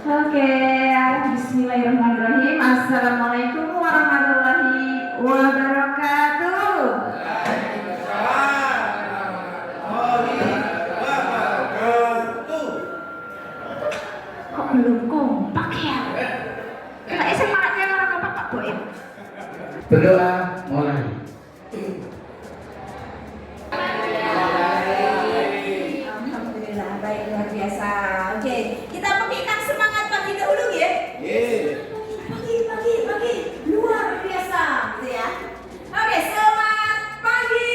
Oke, bismillahirrahmanirrahim. Assalamualaikum warahmatullahi wabarakatuh. Kok belum kompak ya? Kita semangatnya orang kompak Pak Boim. Berdoa mulai. Alhamdulillah, baik, luar biasa. Oke, kita berikan semangat pagi dahulu ya. Pagi, luar biasa, gitu ya. Oke, selamat pagi.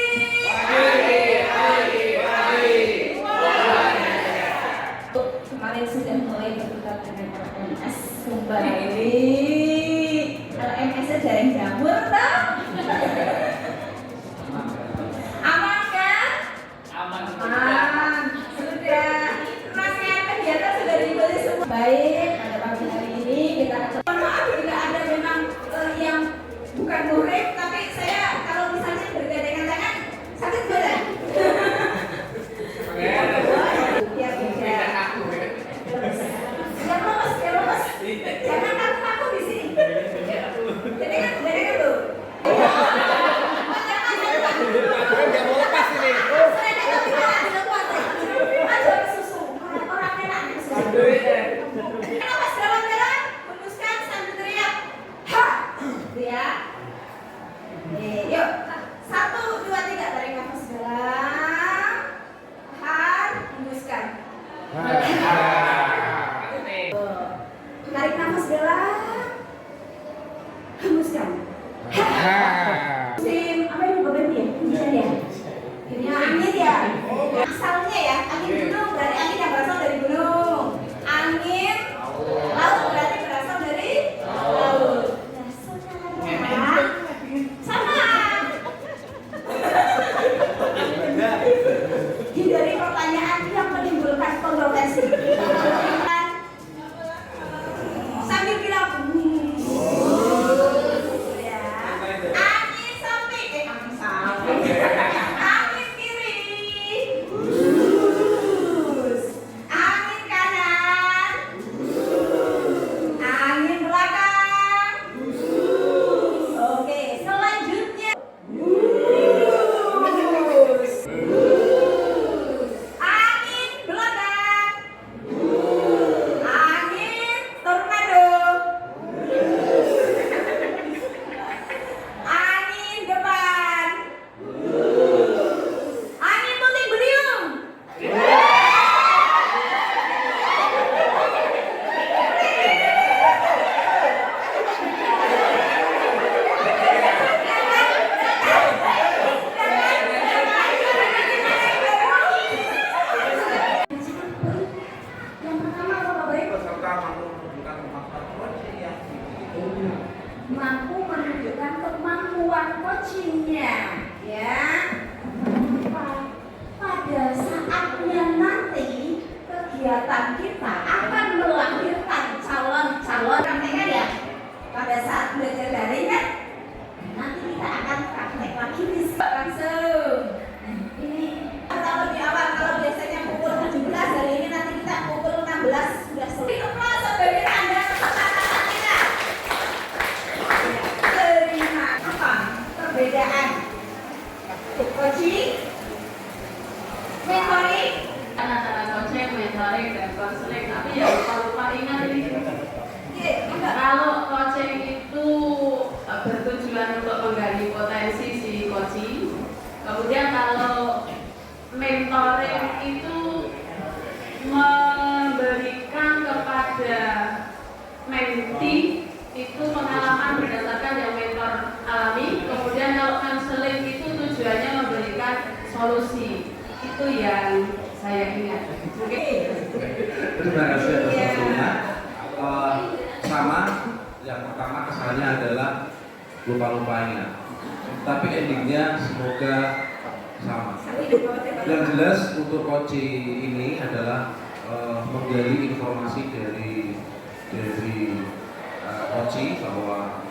Kemarin sudah mulai berdekat dengan LMS kembali. LMS-nya jaring jamur, toh? Aman kan? Aman. Sudah. Rangkaian kegiatan sudah diikuti semua. Baik, pada pagi hari ini kita mohon maaf bila ada memang yang bukan murid, tapi saya kalau misalnya bergandengan tangan sakit badan. Biar tidak. Jangan lemes. Jangan kaku di sini. Jadi kan dulu. Yuk, 1, 2, 3, tarik nafas dalam, tahan, hembuskan. Tarik nafas dalam, hembuskan. Sim, apa ini berhenti ya? Bisa ya? Ini angin ya? Asalnya ya, angin gunung berarti angin yang berasal dari gunung. Angin laut berarti berasal dari laut. Nah, sekarang sama. Hindari pertanyaan yang menimbulkan kontroversi. Sambil bilang ya. Angin samping, angin samping. Angin kiri. Angin kanan. Angin belakang. Oke, selanjutnya. Angin belakang. Angin tornado. Angin depan. Angin puting beliung. Yang pertama apa Pak Boy? Mampu menunjukkan kemampuan coachingnya, ya. Pada saatnya nanti kegiatan kita akan melahirkan calon-calon prakteknya ya. Pada saat belajar daring kan, nanti kita akan praktek lagi langsung. Ini atau lebih awal, kalau biasanya pukul 17, hari ini nanti kita pukul 16 sudah selesai. Kelas sebagai tanda kesepakatan kita. Terima apa? Perbedaan coaching, mentoring, Antara coaching, mentoring, dan konseling, tapi ya lupa ingat ini. Kalau coaching itu bertujuan untuk menggali potensi si coaching, kemudian kalau mentoring itu memberikan kepada mentee itu pengalaman berdasarkan yang mentor alami. Kemudian kalau konseling itu tujuannya memberikan solusi. Itu yang saya ingat. Terima kasih atas waktunya. Sama, yang pertama kesannya adalah lupa-lupanya, tapi endingnya semoga sama. Yang jelas untuk coaching ini adalah menggali informasi dari coaching bahwa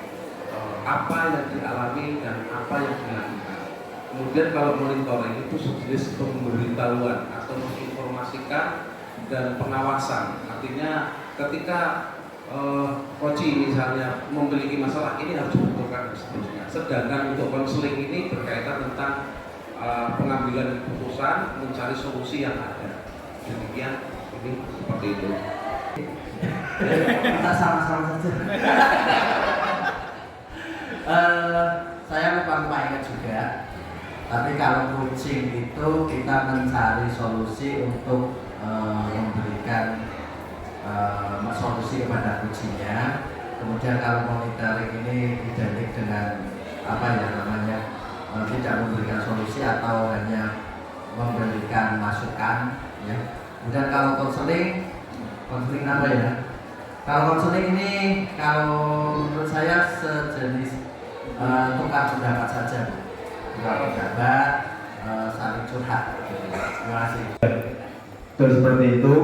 apa yang dialami dan apa yang dilakukan. Kemudian kalau monitoring itu sejenis pemberitahuan atau menginformasikan dan pengawasan. Artinya ketika coaching misalnya memiliki masalah ini harus dibetulkan dan seterusnya. Sedangkan untuk konseling ini berkaitan tentang pengambilan keputusan, mencari solusi yang ada. Demikian, ini seperti itu. Kita sama-sama saja. Saya lupa ingat juga. Tapi kalau coaching itu kita mencari solusi untuk memberikan solusi kepada coachingnya. Kemudian kalau monitoring ini identik dengan apa ya namanya, tidak memberikan solusi atau hanya memberikan masukan ya. Kemudian kalau konseling apa ya? Kalau konseling ini kalau menurut saya sejenis tukar pendapat saja, tukar pendapat, saling curhat. Terima kasih. Terus seperti itu,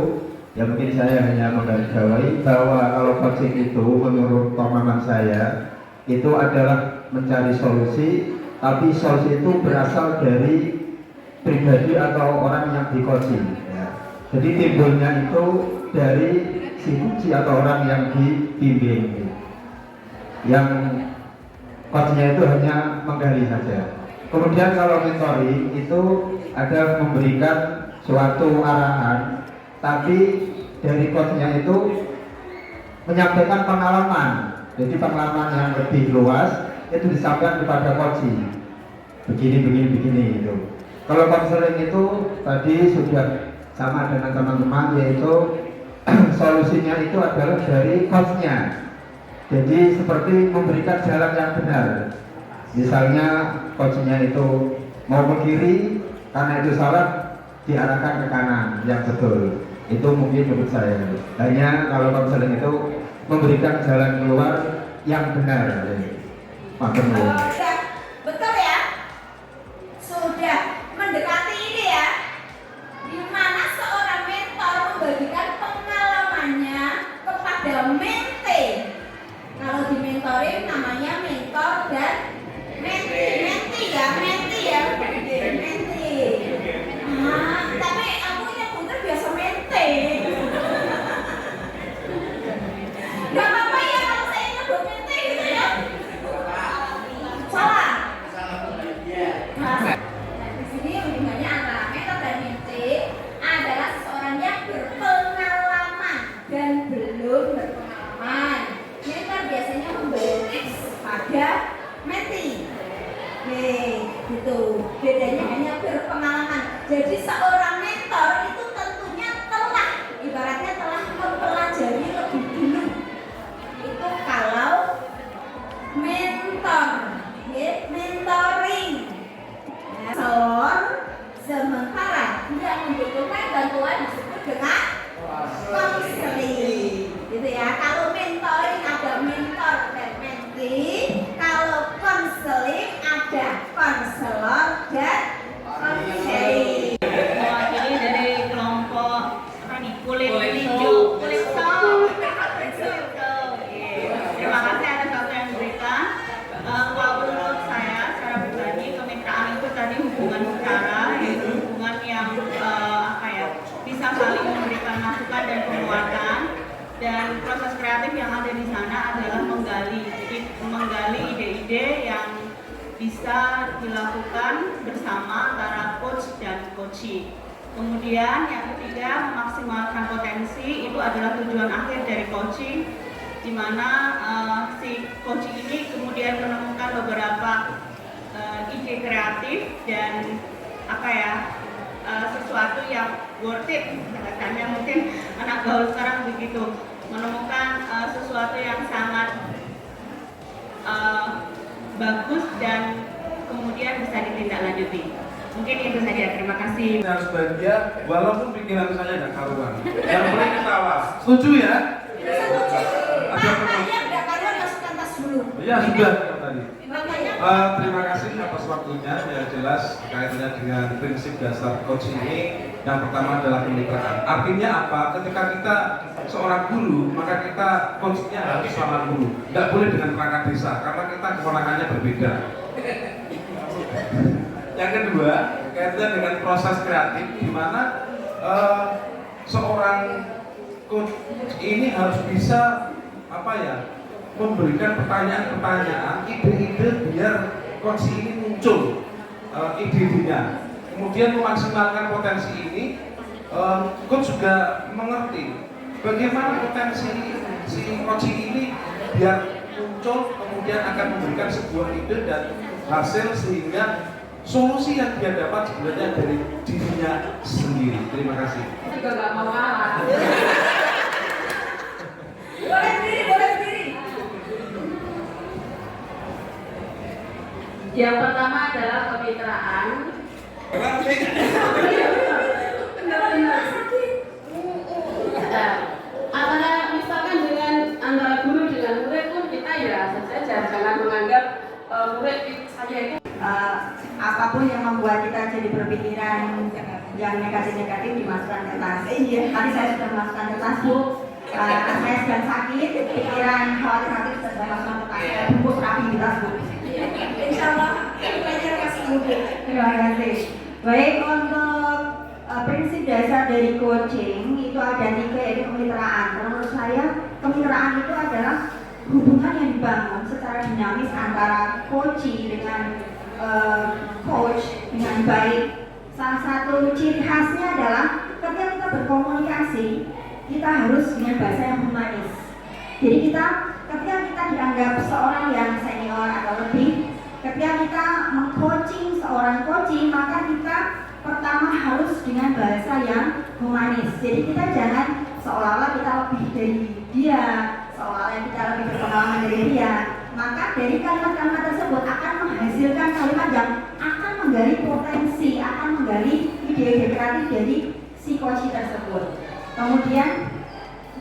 ya mungkin saya hanya menggarisbawahi bahwa kalau coaching itu menurut pemahaman saya itu adalah mencari solusi, tapi solusi itu berasal dari pribadi atau orang yang di coaching. Ya. Jadi timbulnya itu dari si coach atau orang yang dibimbing. Yang coachnya itu hanya menggali saja. Kemudian kalau mentoring itu ada memberikan suatu arahan, tapi dari coachnya itu menyampaikan pengalaman. Jadi pengalaman yang lebih luas itu disampaikan kepada coaching. Begini itu. Kalau konseling itu tadi sudah sama dengan teman-teman, yaitu solusinya itu adalah dari coachnya. Jadi seperti memberikan jalan yang benar. Misalnya coachnya itu mau ke kiri, karena itu salah diarahkan ke kanan yang betul. Itu mungkin menurut saya. Hanya kalau konseling itu memberikan jalan keluar yang benar. Maksudnya. Betul ya? Sudah mendekati ini ya, di mana seorang mentor membagikan pengalamannya kepada mente. Kalau di mentoring namanya mentor dan menti ya. Tapi aku yang bener biasa mente. Gak apa-apa ya kalau saya nyebut mente gitu ya. Salah. Nah, di sini hubungannya antara mentor dan mente adalah seseorang yang berpengalaman dan belum berpengalaman. Mentor biasanya memberi tips pada menti. Gitu. Bedanya hanya berpengalaman. Jadi seorang mentor itu tentunya telah, ibaratnya telah mempelajari lebih dulu. Itu kalau mentor, mentoring. Sementara tidak membutuhkan bantuan disebut dengan konseling. Gitu ya. Kalau mentoring ada mentor dan mentee, kalau konseling ada konselor dan konseling. Mewakili dari kelompok kulit hijau, kulit sol. Terima kasih atas waktu yang diberikan. Kalau menurut saya secara pribadi kemitraan itu tadi hubungan secara, yaitu hubungan yang bisa saling memberikan masukan dan penguatan. Dan proses kreatif yang ada di sana adalah menggali ide-ide yang bisa dilakukan bersama antara coach dan coachee. Kemudian yang ketiga, memaksimalkan potensi itu adalah tujuan akhir dari coaching, di mana si coaching ini kemudian menemukan beberapa ide kreatif dan sesuatu yang worth it, katanya mungkin anak gaul sekarang begitu, menemukan sesuatu yang sangat bagus dan kemudian bisa ditindaklanjuti. Mungkin itu saja, terima kasih. Harus bahagia walaupun pikiran saya nggak karuan. Yang boleh ketawa. Setuju ya? Makanya nggak karuan masukkan tas dulu. Ya sudah tadi. Makanya Terima kasih atas waktunya. Yang jelas kaitannya dengan prinsip dasar coach ini, yang pertama adalah kemitraan. Artinya apa? Ketika kita seorang guru, maka kita coachnya harus sama guru. Nggak boleh dengan perangkat desa, karena kita kewenangannya berbeda. Yang kedua, kaitannya dengan proses kreatif, di mana seorang coach ini harus bisa memberikan pertanyaan-pertanyaan, ide-ide biar coach ini muncul ide-idenya. Kemudian memaksimalkan potensi ini, coach juga mengerti bagaimana potensi si coach ini biar muncul, kemudian akan memberikan sebuah ide dan hasil sehingga solusi yang dia dapat sebenarnya dari dirinya sendiri. Terima kasih. Juga nggak mau kalah. Boleh sendiri. Yang pertama adalah kemitraan. Antara misalkan antara guru dengan murid pun kita ya saja, jangan menganggap murid saya itu apapun yang membuat kita jadi berpikiran yang negatif-negatif dimasukkan ke tas. Tadi saya sudah masukkan ke tas, Bu. Saya sedang sakit, pikiran khawatir sudah saya masukkan ke tas. Saya bungkus rapi di tas, Bu. Insya Allah belajar kasih ibu. Terima kasih. Baik, untuk prinsip dasar dari coaching itu ada 3, yaitu kemitraan. Menurut saya kemitraan itu adalah hubungan yang dibangun secara dinamis antara coachee dengan coach dengan baik. Salah satu ciri khasnya adalah ketika kita berkomunikasi, kita harus dengan bahasa yang humanis. Jadi ketika kita dianggap seorang yang senior atau lebih, ketika kita meng-coaching seorang coaching, maka kita pertama harus dengan bahasa yang humanis. Jadi kita jangan seolah-olah kita lebih dari dia, seolah-olah kita lebih berpengalaman dari dia. Maka dari kalimat-kalimat tersebut akan menghasilkan kalimat yang akan menggali potensi, akan menggali ide-ide kreatif dari si coach tersebut. Kemudian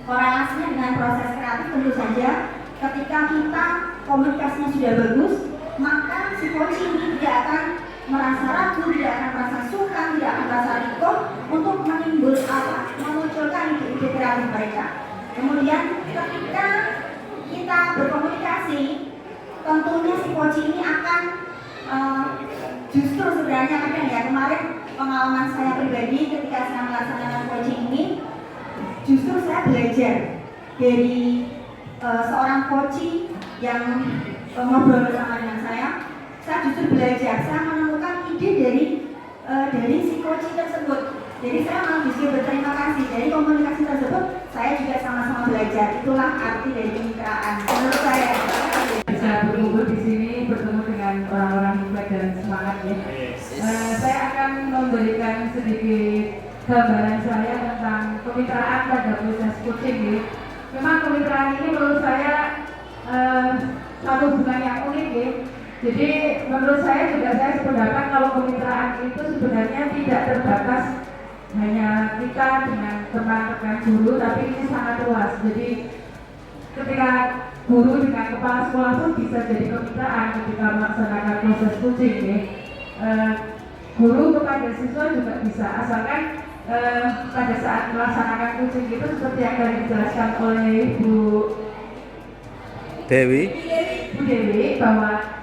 korelasinya dengan proses kreatif tentu saja ketika kita komunikasinya sudah bagus, maka si coach ini tidak akan merasa ragu, tidak akan merasa sungkan, tidak akan merasa risiko untuk memunculkan ide-ide kreatif mereka. Kemudian ketika kita berkomunikasi, tentunya si coach ini akan justru sebenarnya kadang ya, kemarin pengalaman saya pribadi ketika saya melaksanakan coaching ini, justru saya belajar dari seorang coach yang ngobrol bersama dengan saya justru belajar, saya menemukan ide dari si coach tersebut. Jadi saya malah justru berterima kasih dari komunikasi tersebut, saya juga sama-sama belajar. Itulah arti dari kemitraan menurut saya. Bisa berkumpul di sini, bertemu dengan orang-orang hebat dan semangat ya. Saya akan memberikan sedikit gambaran saya tentang kemitraan pada proses coaching ya. Memang kemitraan ini menurut saya satu hubungan yang unik ya. Jadi menurut saya juga saya sependapat kalau kemitraan itu sebenarnya tidak terbatas hanya kita dengan teman-teman guru, tapi ini sangat luas. Jadi ketika guru dengan kepala sekolah pun bisa jadi kemitraan ketika melaksanakan proses coaching ya. Guru kepada siswa juga bisa, asalkan pada saat melaksanakan coaching itu seperti yang tadi dijelaskan oleh Bu Dewi bahwa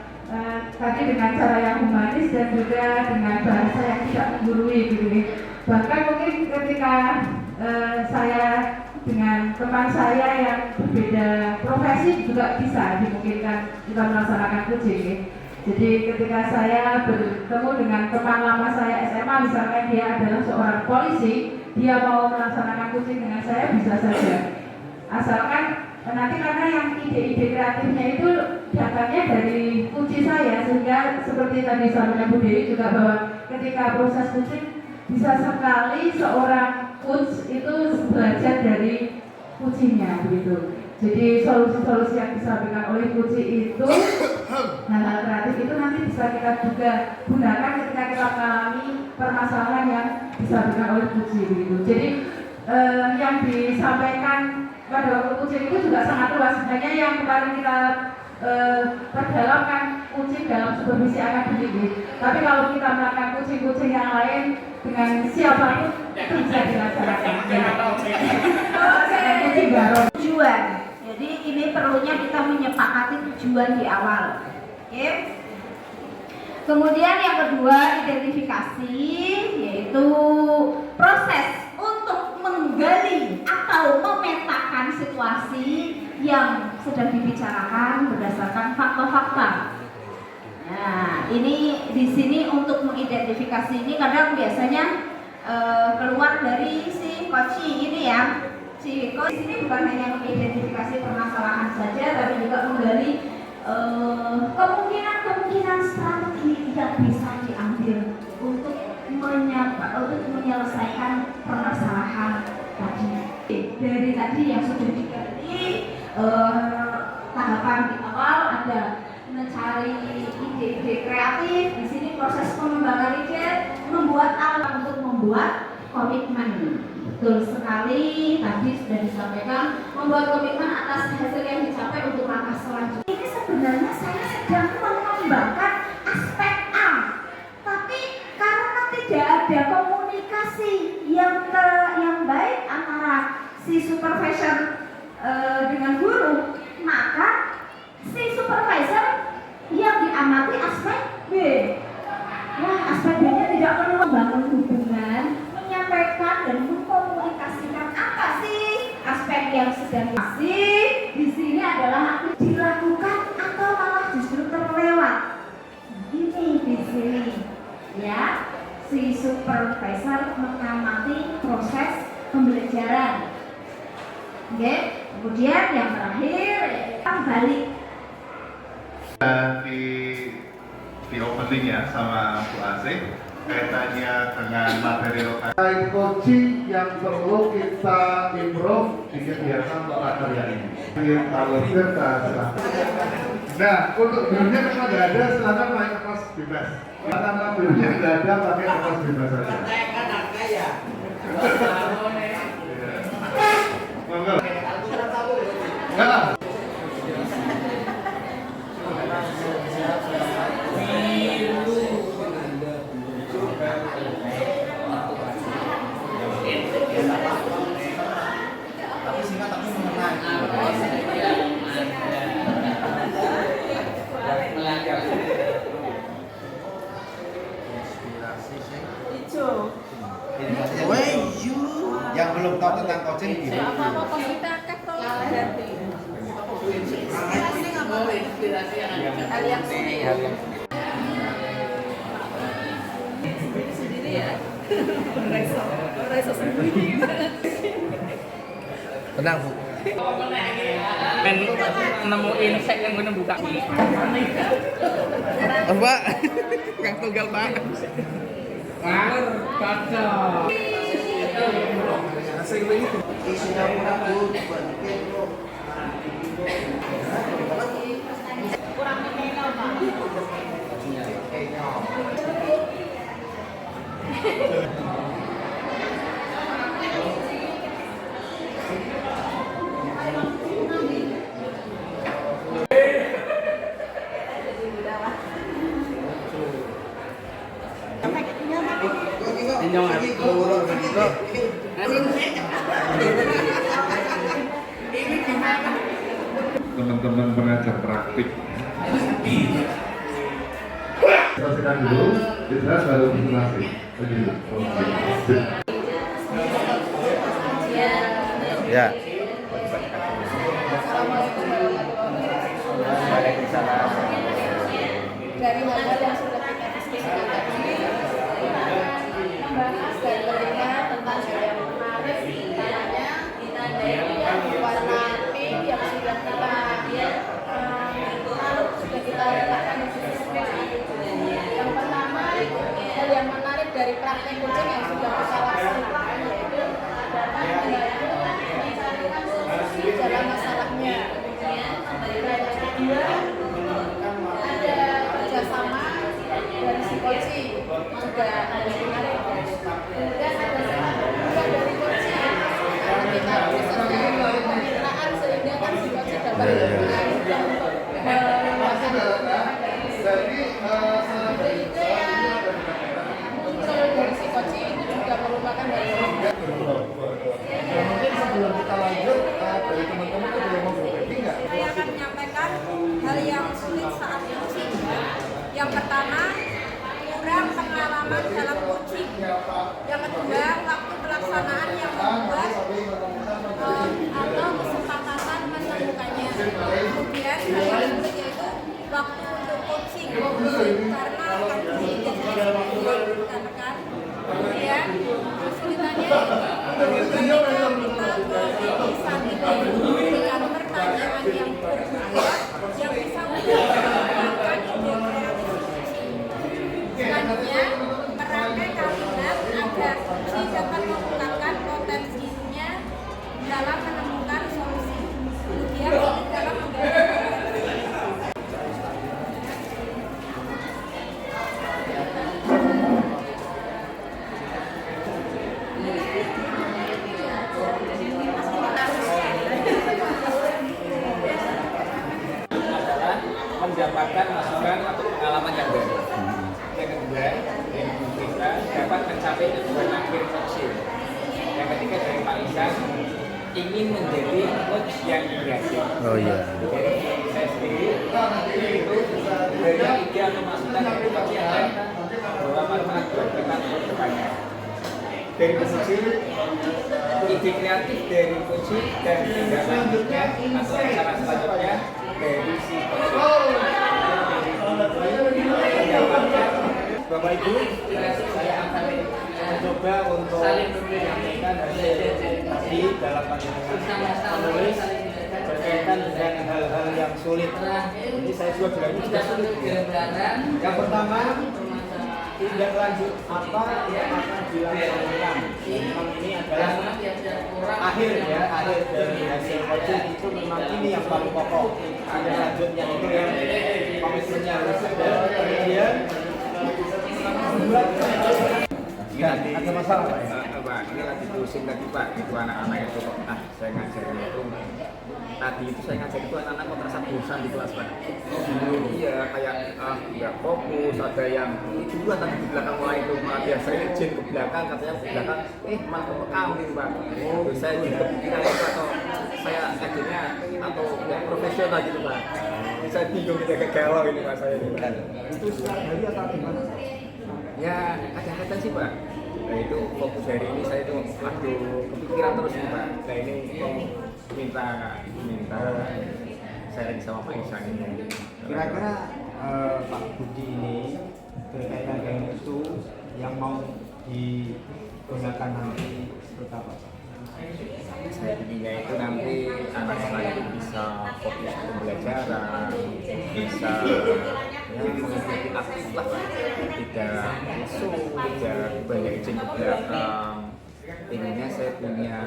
tadi dengan cara yang humanis dan juga dengan bahasa yang tidak menggurui gitu ya. Bahkan mungkin ketika saya dengan teman saya yang berbeda profesi juga bisa dimungkinkan kita melaksanakan coaching ya. Jadi ketika saya bertemu dengan teman lama saya SMA, misalnya dia adalah seorang polisi, dia mau melaksanakan coaching dengan saya bisa saja. Asalkan nanti karena yang ide-ide kreatifnya itu datangnya dari kunci saya, sehingga seperti tadi sampaikan Bu Dewi juga bahwa ketika proses coaching bisa sekali seorang coach itu belajar dari coachingnya begitu. Jadi solusi-solusi yang disampaikan oleh coach itu hal-hal kreatif itu nanti bisa kita juga gunakan ketika kita mengalami permasalahan yang disampaikan oleh coach begitu. Jadi yang disampaikan pada waktu coaching itu juga sangat luas. Hanya yang kemarin kita perdalamkan coaching dalam supervisi akademik. Tapi kalau kita melakukan coaching yang lain dengan siapapun itu bisa dilaksanakan. Tujuan. Jadi ini perlunya kita menyepakati tujuan di awal. Oke. Kemudian yang kedua identifikasi, yaitu proses untuk menggali atau memetakan situasi yang sedang dibicarakan berdasarkan fakta-fakta. Nah, ini di sini untuk mengidentifikasi ini kadang biasanya keluar dari si coach ini ya. Si coach ini bukan hanya mengidentifikasi permasalahan saja, tapi juga menggali kemungkinan-kemungkinan strategi yang bisa diambil untuk menyelesaikan permasalahan tadi. Dari tadi yang sudah digali, tahapan di awal ada mencari ide-ide kreatif. Di sini proses pengembangan ide, membuat alat untuk membuat komitmen. Betul sekali, tadi sudah disampaikan, membuat komitmen atas hasil yang dicapai untuk langkah selanjutnya. Ini sebenarnya saya sedang mengembangkan aspek A, tapi karena tidak ada komunikasi yang baik antara si supervisor dengan guru, maka si supervisor yang diamati aspek B. Nah, aspek B-nya tidak perlu membangun hubungan, menyampaikan dan mengkomunikasikan apa sih aspek yang sedang di sini adalah dilakukan atau malah justru terlewat. Ini di sini ya, si supervisor mengamati proses pembelajaran. Oke, kemudian yang terakhir kita balik di opening ya sama Bu Asih kaitannya dengan materi lokasi coaching yang perlu kita improve di kegiatan prakarya ini. Kalau kita nah, untuk gurunya kalau nggak ada silakan pakai kertas bebas. Karena gurunya nggak ada pakai kertas bebas saja. Monggo. Nah. Yang belum tahu tentang coaching gitu. Tenang Bu. Men nemuin set yang gue buka. Mbak, yang tunggal Pak. Power kaca. Kurang mengenal Pak. Teman-teman pengajar praktik. Selesaikan dulu, kita baru presentasi. Ya. Dari hal yang sudah kita diskusikan tadi, membahas dan melihat tentang yang menarik, misalnya dari warna pink yang sudah kita sudah kita letakkan di sini. Yang pertama, hal yang menarik dari praktek coaching yang sudah kita laksanakan yaitu adalah mencarikan solusi dalam masalahnya. Yang kedua, ada kerjasama dari si coaching juga ada menarik. Kemudian ada semangat juga dari coaching. Kita bisa kemitraan sehingga kan si coaching dapat ide yang muncul dari si coaching itu juga merupakan dari Mungkin sebelum kita lanjut, dari teman-teman itu belum mau berbagi nggak? Saya akan menyampaikan hal yang sulit saat coaching. Yang pertama, kurang pengalaman dalam coaching. Yang kedua, waktu pelaksanaan yang membuat mendapatkan masukan atau pengalaman yang baru. Yang kedua, ilmu kita dapat mencapai tujuan akhir coaching. Yang ketiga dari Pak Isan, ingin menjadi coach yang berhasil. Oh iya. Jadi saya sendiri itu banyak ide atau masukan dari coach yang lain bahwa manfaat buat kita untuk depannya. Dari kecil, ide kreatif dari coaching dan tindak lanjutnya atau cara selanjutnya dari si coaching. Bapak Ibu, saya akan mencoba untuk menyampaikan hasil tadi dalam pandangan menulis berkaitan dengan hal-hal yang sulit. Jadi saya juga bilang ini sudah sulit. Yang pertama, tindak lanjut apa yang akan dilakukan. Memang ini adalah akhir dari hasil coaching itu memang ini yang paling pokok. Ada lanjutnya itu yang komitmennya harus ada. Kemudian ada masalah Pak ya? Pak, ini lagi pusing tadi Pak, itu anak-anak itu kok saya ngajarin itu tadi itu saya ngajarin itu anak-anak kok terasa bosan di kelas Pak. Iya, kayak nggak fokus, ada yang itu juga tadi di belakang mulai itu malah dia sering izin ke belakang, katanya ke belakang, malah ke kamu Pak. Terus saya jadi kepikiran itu atau saya akhirnya atau yang profesional gitu Pak. Saya bingung kita galau ini Pak saya ini Pak. Itu hari atau gimana? Ya kadang-kadang sih Pak. Nah itu fokus hari ini saya itu kepikiran terus nih Pak. Nah ini minta sharing sama Pak Isan ini. Kira-kira Pak Budi ini berkaitan dengan itu yang mau digunakan nanti seperti apa Pak? Saya inginnya itu nanti anak saya itu bisa fokus ke pembelajaran, bisa mengikuti aktif lah, tidak mesum, tidak banyak izin ke belakang. Inginnya saya punya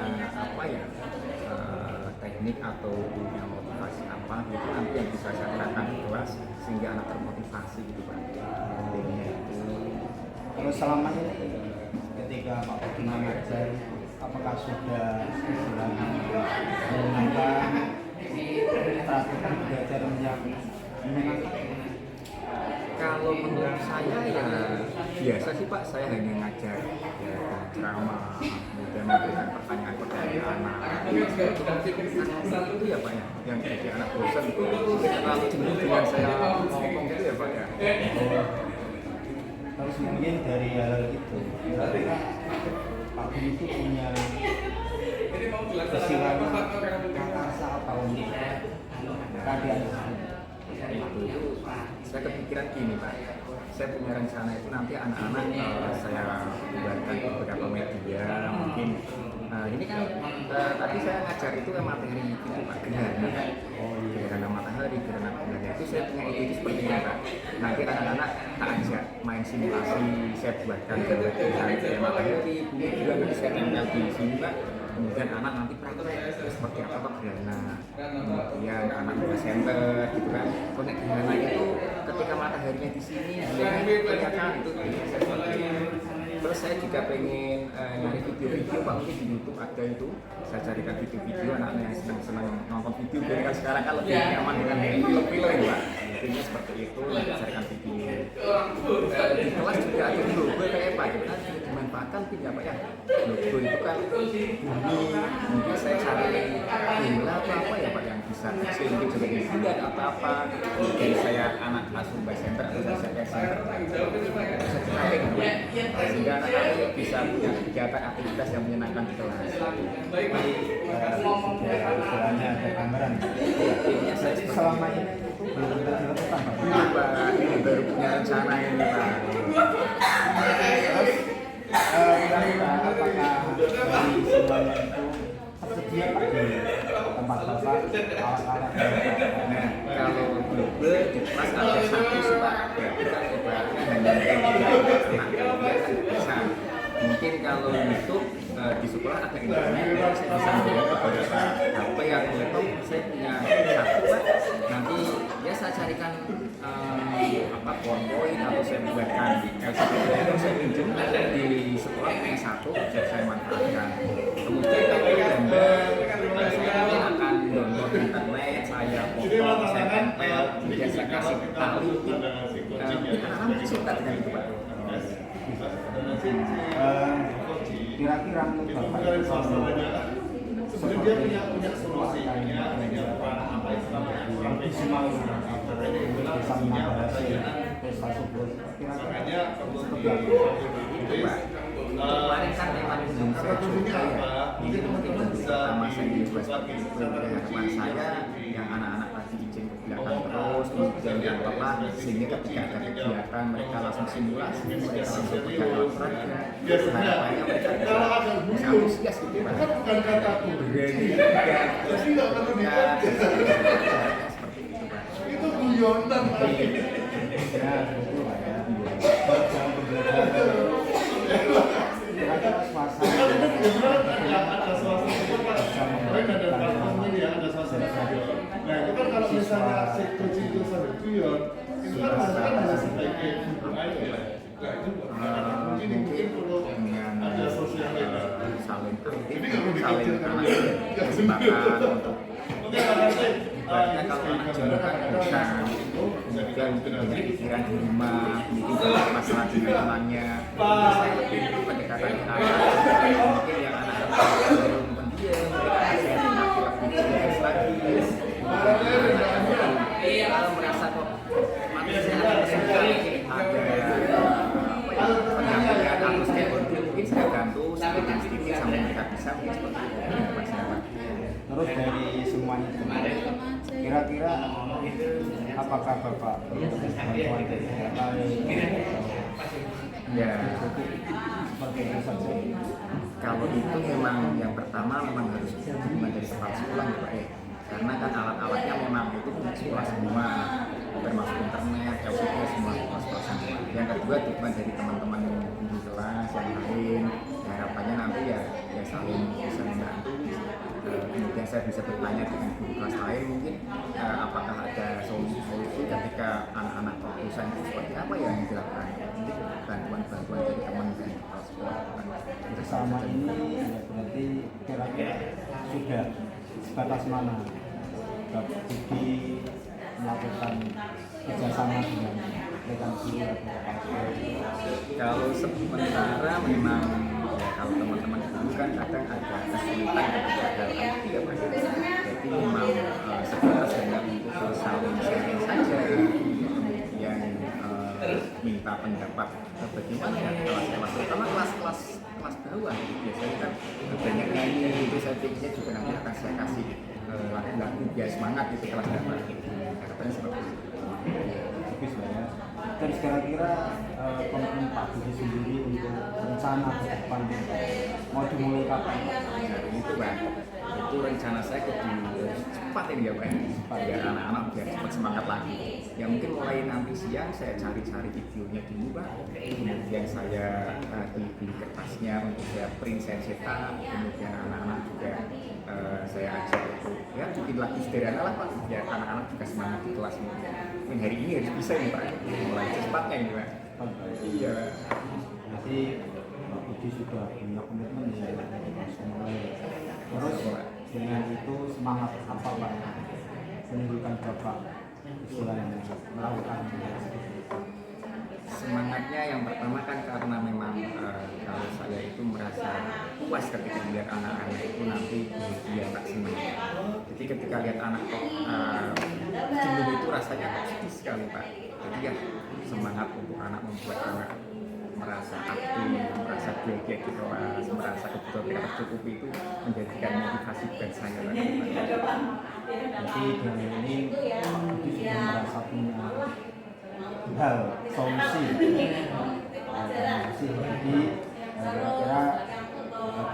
teknik atau punya motivasi apa gitu nanti yang bisa saya terapkan di kelas sehingga anak termotivasi gitu Pak. Intinya itu. Kalau selama ini ketika Pak Budi mengajar, apakah sudah menggunakan strategi pembelajaran yang menyenangkan? Kalau menurut saya ya biasa sih Pak, saya hanya ngajar ya ceramah, kemudian memberikan pertanyaan-pertanyaan anak. Itu ya Pak ya, yang jadi anak bosan itu terlalu jenuh dengan saya ngomong gitu ya Pak ya. Terus mungkin dari hal itu, kira-kira Pak Budi itu punya kesimpulan rasa atau keadaan itu saya kepikiran gini Pak, saya punya rencana itu nanti anak-anak saya buatkan beberapa media mungkin ini kan tadi saya ngajar itu materi itu Pak, gerhana matahari, gerhana bulan itu saya punya ide itu seperti ini Pak. Nanti anak-anak tak ajak main simulasi, saya buatkan gerhana matahari, bulan nanti saya tempel di sini Pak. Kemudian anak nanti praktek seperti apa Pak gerhana, kemudian anak buka center gitu kan. Konek gerhana itu ketika mataharinya di sini, kelihatan itu Terus saya juga pengen nyari video-video Pak, mungkin di YouTube ada itu. Saya carikan video-video anak-anak yang senang-senang nonton video. Jadi kan sekarang kan lebih nyaman dengan film-film ya Pak. Intinya seperti itu, nanti carikan video. Di kelas juga ada logo kayak Pak, gitu kan dimanfaatkan tidak Pak ya. Logo itu kan mungkin saya cari bola apa ya Pak yang bisa kecil mungkin juga di bulan atau apa. Jadi saya anak asuh by center atau saya center sehingga anak-anak bisa punya kegiatan aktivitas yang menyenangkan di kelas. Istilahnya ada gambaran. Iya, saya selama ini itu belum dilakukan Pak. Pak, ini baru punya rencana ini Pak. Terus kira-kira apakah dari semuanya itu tersedia Pak di tempat Bapak alat-alat? Nah, kalau global di kelas ada satu sih Pak. Ya, kita ibaratnya hanya bisa. Mungkin kalau YouTube di sekolah ada internet, saya bisa melihat beberapa HP yang laptop saya punya satu Pak. Nanti ya saya carikan PowerPoint atau saya buatkan LCD itu saya pinjam di sekolah punya satu saya manfaatkan. Kemudian kalau gambar saya mungkin akan download internet, saya foto, saya tempel, kemudian saya kasih tali. Anak-anak suka dengan itu Pak. Kira-kira menurut Bapak seperti dia punya solusinya apa istilahnya bisa mengatasi pesta subur kira-kira seperti apa? Kemarin kan memang belum saya coba ya. Ini mungkin pertama saya coba seperti itu. Harapan saya yang anak-anak lagi izin ke belakang terus, kemudian yang apa, sehingga ketika ada kegiatan mereka langsung simulasi, mereka langsung pegang alat peraga. Harapannya mereka bisa antusias gitu Pak. Berani seperti itu Pak. Itu guyonan lagi. Ya, betul Pak ya. Jangan berbeda. Kira-kira suasana ada suasana ada suasana. Nah itu kan kalau misalnya si coaching itu sampai guyon, itu kan hanya sebagai aja. Mungkin perlu ada sosial media. Saling saling kesempatan untuk ibaratnya kalau anak jomblo kan bisa kemudian mungkin banyak pikiran di rumah, mungkin masalah dengan temannya. Saya lebih pendekatan ke anak, mungkin yang anak-anak belum pendiam, mereka bisa lebih lagi. Kalau merasa kok manusia suka ada pendampingan atau stakeholder mungkin saya bantu sedikit sampai mereka bisa mungkin seperti itu. Terus dari semuanya kemarin, kira-kira apakah Bapak perlu bantuan dari pihak lain? Ya, seperti itu saja. kalau itu memang yang pertama memang harus dukungan dari kepala sekolah ya Pak ya. Karena kan alat-alatnya memang itu punya sekolah semua, termasuk internet, LCD semua sekolah semua. Yang kedua dukungan dari teman-teman di kelas yang lain. Harapannya nanti ya saling bisa membantu. Kemudian saya bisa bertanya dengan guru kelas lain mungkin apakah ada solusi ketika anak-anak kokusan itu seperti apa ya yang dilakukan. Mungkin bantuan-bantuan dari teman dari kepala sekolah. Selama ini ya berarti kira-kira sudah sebatas mana Bapak Budi melakukan kerjasama dengan rekan guru atau kepala sekolah? Kalau sementara memang ya, kalau teman-teman dulu kan kadang ada kesulitan ketika hal IT ya Pak. Jadi memang sebatas hanya untuk saling sharing saja, kemudian minta pendapat bagaimana ya kelas-kelas, terutama kelas-kelas bawah biasanya kan banyak nyanyi itu saya pikirnya juga nanti akan saya kasih lagu-lagu biar semangat gitu kelas bawah. Harapannya seperti itu. Bagus Pak ya. Terus kira-kira komitmen Pak Budi sendiri untuk rencana ke depan mau dimulai kapan? Nah, itu Pak, itu rencana saya cepat ini ya Pak, biar anak-anak biar cepat semangat lagi. Ya mungkin mulai nanti siang saya cari-cari videonya dulu Pak, kemudian saya di kertasnya untuk saya print, saya cetak, kemudian anak-anak juga saya ajak untuk ya bikin lagu sederhana lah Pak, biar anak-anak juga semangat di kelas. Mungkin hari ini harus bisa nih Pak, mulai cepatnya ini Pak. Iya. Jadi Pak Budi sudah punya komitmen ya mulai. Terus dengan itu semangat apa Pak menunjukkan Bapak istilahnya melakukan semangatnya yang pertama kan karena memang kalau saya itu merasa puas ketika melihat anak-anak itu nanti dia tak senang. Jadi ketika lihat anak kok jenuh itu rasanya kok sedih sekali Pak. Jadi ya semangat untuk anak membuat anak merasa aktif, merasa bahagia di kelas, merasa kebutuhan mereka tercukupi itu menjadikan motivasi buat saya lagi. Jadi dari ini Pak Budi sudah merasa punya hal solusi. Jadi kira-kira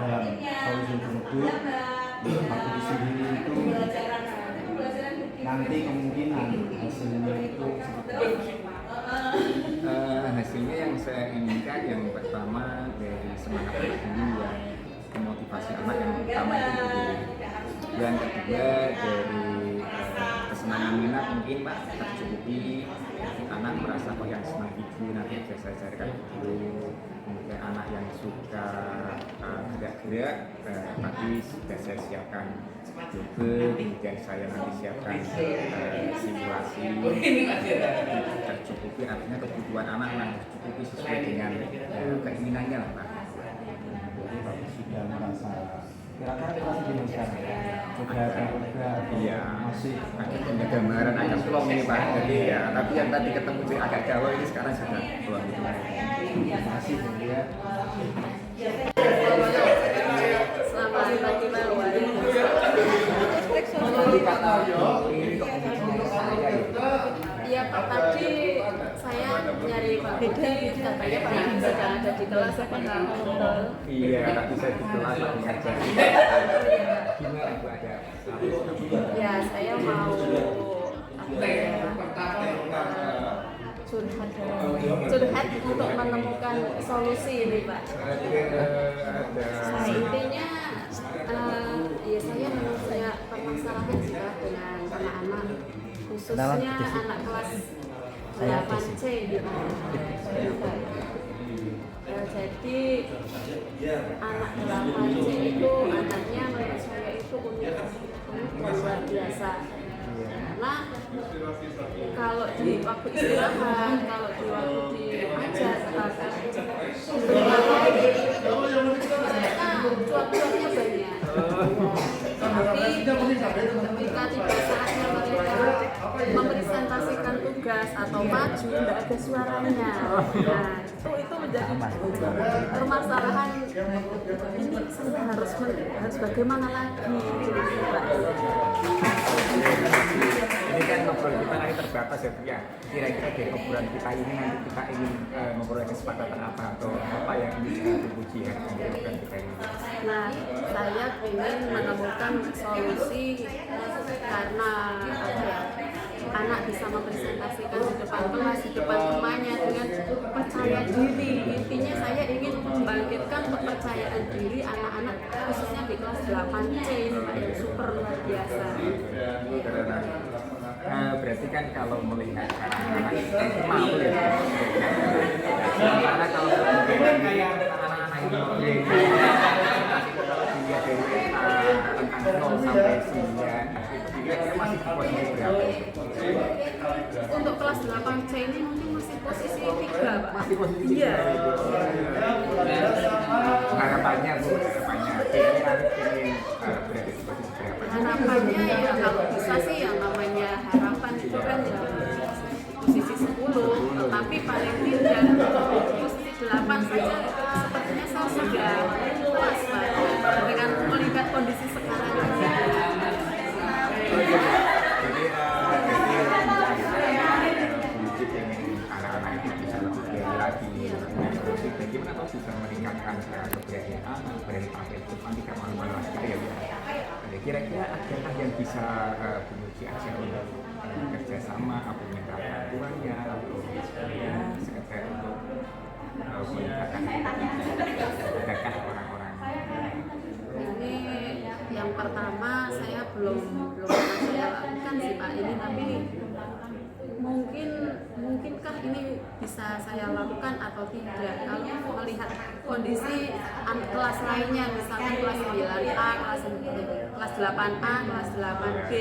dalam solusi tersebut Pak Budi sendiri itu nanti kemungkinan hasilnya itu seperti hasilnya yang saya inginkan yang pertama dari semangat anak dulu ya, motivasi anak yang pertama itu dulu. Yang kedua dari kesenangan minat mungkin Pak tercukupi. anak merasa kok yang senang ibu nanti bisa saya carikan guru. Kemudian anak yang suka gerak-gerak nanti sudah saya siapkan yoga, kemudian saya nanti siapkan simulasi tercukupi, artinya kebutuhan anak yang tercukupi sesuai dengan keinginannya lah Pak. Jadi sudah merasa kira-kira kelas Indonesia iya masih punya gambaran agak plong ini Pak, jadi ya tapi yang tadi ketemu di agak Jawa ini sekarang sudah plong gitu masih ya. Selamat pagi Pak Wali. Iya Pak, tadi saya nyari Pak Budi, katanya Pak Budi sedang ada di kelas apa enggak? Iya, tadi saya di kelas lagi ngajar. Gimana Bu ada? Ya, saya mau curhat untuk menemukan solusi ini Pak. Intinya ya saya memang punya permasalahan sih Pak dengan anak-anak, khususnya anak kelas 8C gitu. Jadi anak 8C itu anaknya menurut saya itu unik luar biasa. Karena kalau di waktu istirahat, kalau di waktu diajar, mereka cuap-cuapnya banyak. Tapi ketika tiba saatnya mereka mempresentasikan tugas atau maju, tidak ada suaranya. Nah, itu menjadi permasalahan. Ini harus bagaimana lagi? Ini kan ngobrol kita nanti terbatas ya Bu ya. Kira-kira dari obrolan kita ini nanti kita ingin memperoleh kesepakatan apa atau apa yang ingin dipuji ya dari obrolan kita ini. Nah, saya ingin menemukan solusi karena apa ya, anak bisa mempresentasikan di depan kelas, di depan temannya dengan percaya diri. Intinya saya ingin membangkitkan kepercayaan diri anak-anak khususnya di kelas 8C ini Pak, yang super luar biasa. Berarti kan kalau melihat anak-anak itu mau ya. Karena kalau mungkin kayak anak-anak ini kalau dilihat dari tentang 0 sampai 9 kira-kira masih di posisi berapa? Untuk kelas 8C ini mungkin masih posisi 3 Pak. Masih posisi 3? Iya. Harapannya Bu, harapannya kira-kira ingin berada di posisi berapa? Harapannya ya kalau bisa sih yang namanya harapan itu kan ya posisi 10, tetapi paling tidak posisi 8 saja sepertinya saya sudah puas Pak dengan melihat kondisi sekarang ini. Jadi anak-anak itu bisa lebih berani lagi bagaimana kau bisa meningkatkan keberanian anak berani tampil itu nanti kan malu-malu lagi ya Bu. Kira-kira adakah yang bisa Bunuji ajak untuk kerjasama atau minta bantuannya atau sekedar untuk meningkatkan adakah orang-orang ini yang pertama saya belum pernah saya lakukan sih Pak ini, tapi mungkinkah ini bisa saya lakukan atau tidak kalau melihat kondisi kelas lainnya, misalkan kelas 9A, kelas 8A, kelas 8B,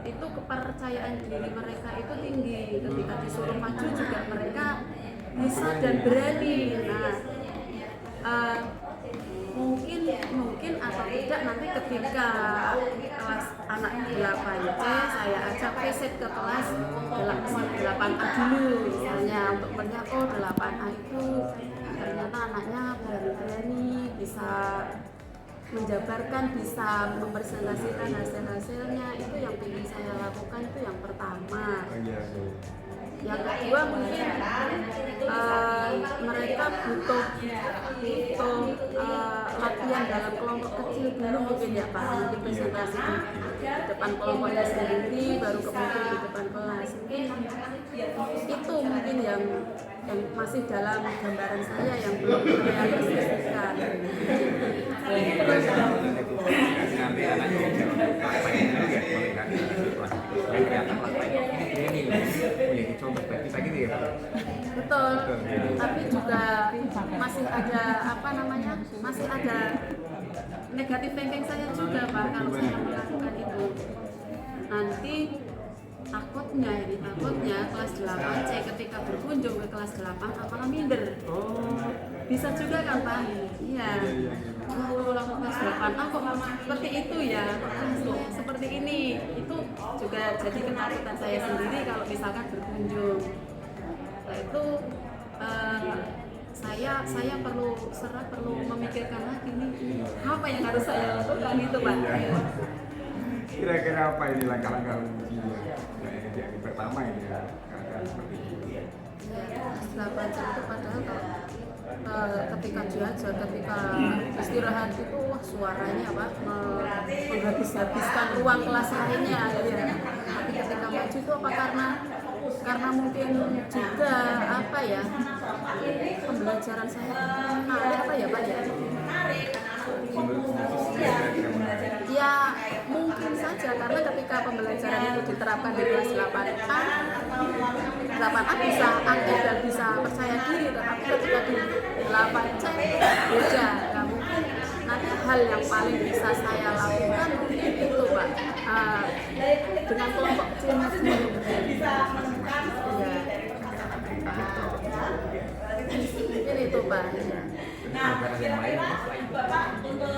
itu kepercayaan diri mereka itu tinggi, ketika disuruh maju juga mereka bisa dan berani. Nah, mungkin atau tidak nanti ketika kelas anak 8C saya ajak visit ke kelas 8A dulu misalnya untuk melihat 8A itu ternyata anaknya berani-berani bisa menjabarkan, bisa mempresentasikan hasil-hasilnya. Itu yang ingin saya lakukan, itu yang pertama. Yang kedua mungkin mereka butuh latihan dalam kelompok kecil dulu mungkin ya Pak, mungkin presentasi di depan kelompoknya sendiri baru kemudian di depan kelas. Mungkin itu mungkin yang masih dalam gambaran saya yang belum terrealisasikan. Nanti anaknya jangan lupa dulu ya melihat situasi dan ternyata ini memiliki contoh bagi kita gitu ya Pak. Betul. Tapi juga masih ada masih ada negatif thinking saya juga Pak kalau saya melakukan itu. Nanti takutnya kelas 8C ketika berkunjung ke kelas 8 apalah minder. Bisa juga kan Pak? Iya. Ulang kelas 8 kok seperti itu ya, seperti ini. Itu juga jadi ketakutan saya sendiri kalau misalkan berkunjung. Nah, itu saya perlu memikirkan lagi nih apa yang harus saya lakukan itu Pak. Kira-kira apa ini langkah-langkah yang pertama ini ya, seperti itu. Ya, 8 jam itu padahal ketika diajar, ketika istirahat itu wah suaranya menghabiskan ruang kelas lainnya gitu ya. Tapi ketika maju itu apa karena mungkin juga pembelajaran saya apa ya Pak ya? Ya mungkin saja karena ketika pembelajaran itu diterapkan di kelas 8A bisa aktif dan bisa percaya diri, tetapi ketika di 8C beda, nggak mungkin. Nanti hal yang paling bisa saya lakukan mungkin itu Pak, dengan kelompok kecil mungkin itu Pak. Nah, Bapak untuk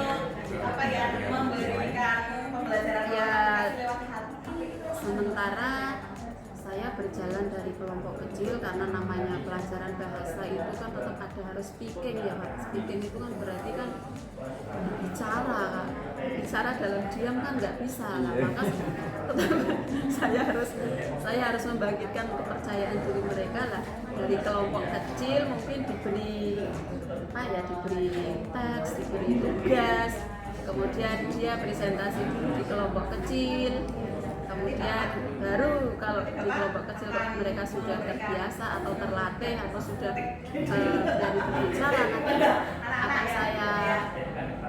memberikan pembelajaran sementara saya berjalan dari kelompok kecil karena namanya pelajaran bahasa itu kan tetap ada harus speaking ya Pak. Speaking itu kan berarti kan bicara dalam diam kan nggak bisa lah, maka saya harus membangkitkan kepercayaan diri mereka lah. Dari kelompok kecil mungkin diberi teks, diberi tugas, kemudian dia presentasi dulu di kelompok kecil, kemudian baru kalau di kelompok kecil mereka sudah terbiasa atau terlatih atau sudah dari berbicara, nanti akan saya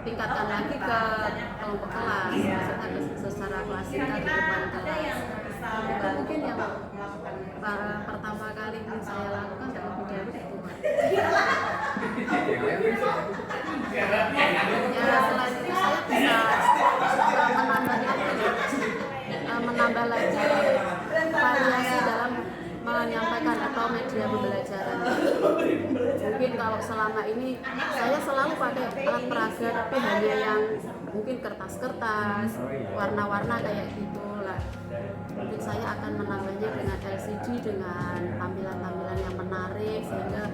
tingkatkan lagi ke kelompok kelas, secara klasikal di depan kelas. Itu mungkin yang pertama kali saya lakukan dan lebih dahulu itu Pak. Ya selain itu saya bisa menambah lagi variasi dalam menyampaikan atau media pembelajaran. Mungkin kalau selama ini saya selalu pakai alat peraga tapi hanya yang mungkin kertas-kertas, warna-warna kayak gitu lah. Mungkin saya akan menambahnya dengan LCD, dengan tampilan-tampilan yang menarik sehingga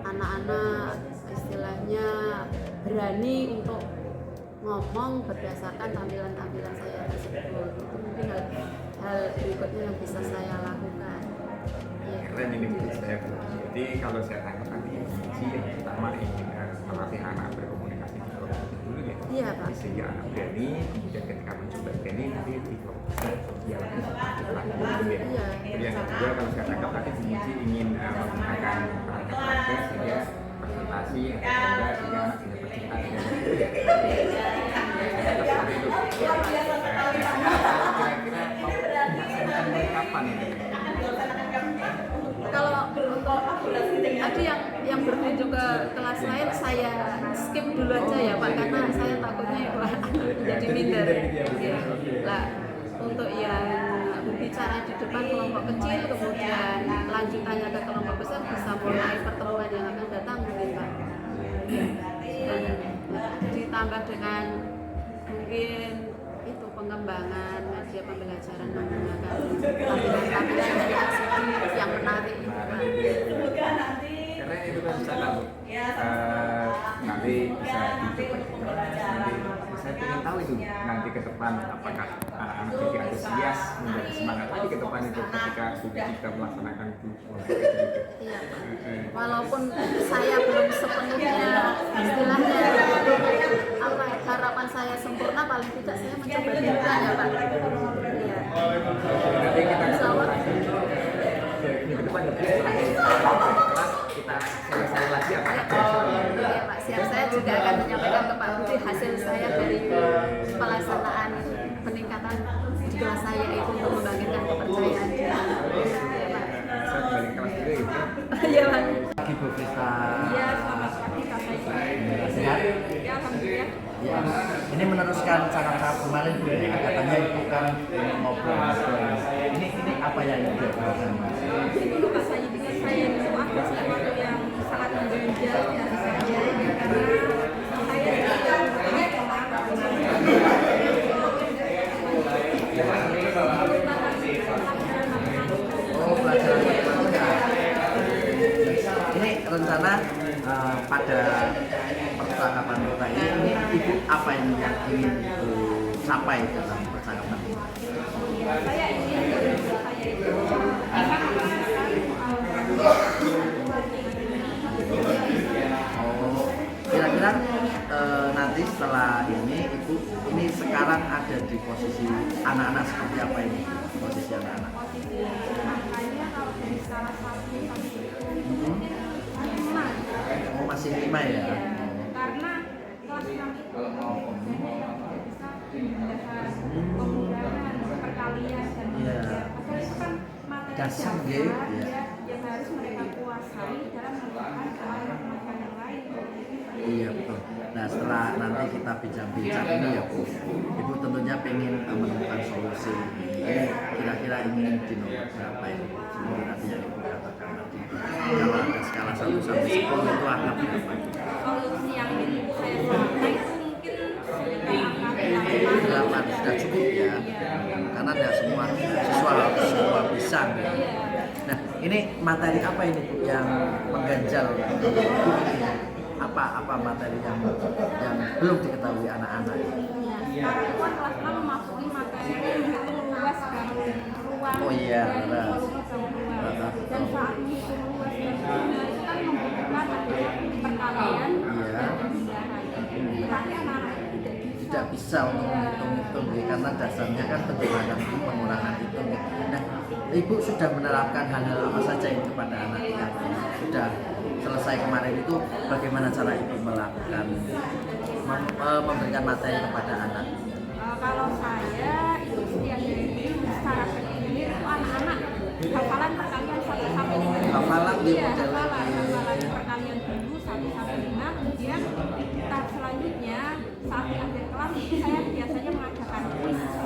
anak-anak istilahnya berani untuk ngomong berdasarkan tampilan-tampilan saya tersebut. Itu mungkin hal berikutnya yang bisa saya lakukan. Keren ini menurut saya. Jadi kalau saya tangkap tadi kunci yang pertama ingin melatih anak berkomunikasi di kelompok dulu ya. Iya Pak. Sehingga anak berani, kemudian ketika mencoba berani nanti di kelompok dia lebih aktif lagi gitu ya. Iya. Kemudian yang kedua kalau saya tangkap tadi kunci ingin menggunakan perangkat peraga sehingga presentasi atau enggak sehingga anak bisa bercerita dengan itu ya. Kira-kira mau kapan ini? Kalau untuk tadi yang berkunjung ke kelas lain saya skip dulu aja ya Pak, karena saya takutnya ya Pak jadi minder. Lah untuk yang berbicara di depan kelompok kecil kemudian lanjutannya ke kelompok besar bisa mulai pertemuan yang akan datang mungkin Pak. Dan ditambah dengan mungkin itu pengembangan media pembelajaran menggunakan tampilan-tampilan dari LCD yang menarik itu Pak. Karena itu kan bisa nanti bisa dicoba. Saya ingin tahu itu nanti ke depan apakah anak-anak jadi antusias, menjadi semangat lagi ke depan itu ketika sudah kita melaksanakan itu. Iya Pak. Walaupun saya belum sepenuhnya istilahnya harapan saya sempurna, paling tidak saya mencoba dulu ya Pak. Iya. Nanti kita ke depan kita selesai lagi apa? Iya Pak, siap. Saya juga akan menyampaikan ke Pak Budi hasil saya dari pelaksanaan peningkatan di kelas saya itu untuk membangkitkan kepercayaan diri. yang ingin dilakukan? Itu Pak saya pikir saya itu ada sesuatu yang sangat mengganjal dari saya karena saya tidak Oh, pelajaran matematika. Ini rencana pada percakapan kita ini ibu apa yang ingin capai dalam percakapan ini? saya ingin saya itu Oh, kira-kira nanti setelah ini ibu ini sekarang ada di posisi anak-anak seperti apa ini posisi anak-anak? makanya kalau dari salah satu Oh, masih 5 ya? karena kelas 6 itu bisa membahas pemudahan, perkalian dan Iya. padahal itu kan materi Dasar, dasar gitu, ya, ya. yang harus mereka kuasai dalam melakukan soal-soal yang lain. Iya betul. Nah setelah nanti kita bincang-bincang ini ya Bu, Ibu tentunya pengen menemukan solusi. Ini kira-kira ingin di nomor berapa ini? Seperti nanti yang Ibu katakan tadi. Kalau ada skala 1 sampai 10 itu angka berapa? Solusi yang ingin saya sampaikan itu mungkin sekitar angka 8 sudah cukup ya. Karena tidak semua siswa bisa. Ya. Nah ini materi apa ini Bu yang mengganjal Ibu ini? Apa materi yang belum diketahui anak-anak? Sekarang itu kan kelas 6 memasuki materi menghitung luas dan ruang Oh iya, dan benar. volume bangunan. Dan saat menghitung luas dan volume itu kan membutuhkan adanya perkalian Iya. dan pemindahan. Tapi anak-anak itu Tidak bisa untuk menghitung-hitung karena dasarnya kan penjelasan itu pengurangan hitung. Nah, Ibu sudah menerapkan hal-hal apa saja itu kepada anak yang sudah selesai kemarin itu bagaimana cara Ibu melakukan memberikan materi kepada anak? kalau saya itu setiap hari secara bergilir itu anak-anak hafalan perkalian 1-5. Hafalan di Iya, model hafalan perkalian dulu 1-5. Kemudian tahap selanjutnya saat di akhir kelas itu saya biasanya mengajarkan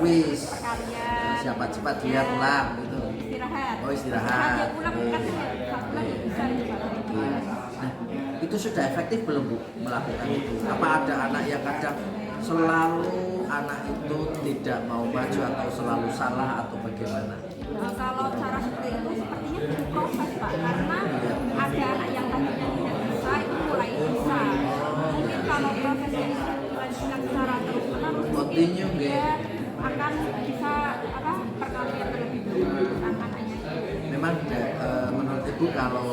Wis. perkalian. Siapa cepat dia pulang gitu. Istirahat. Oh istirahat. Dia pulang kan satu lagi bisa Iya. Nah, itu sudah efektif belum Bu melakukan itu? Apa ada anak yang kadang selalu anak itu tidak mau maju atau selalu salah atau bagaimana? Kalau cara seperti itu sepertinya butuh proses Pak, karena ada anak yang tadinya tidak bisa itu mulai bisa. Mungkin kalau prosesnya itu dilanjutkan secara terus menerus mungkin dia akan bisa perkalian terlebih dulu anak-anaknya. Memang menurut Ibu kalau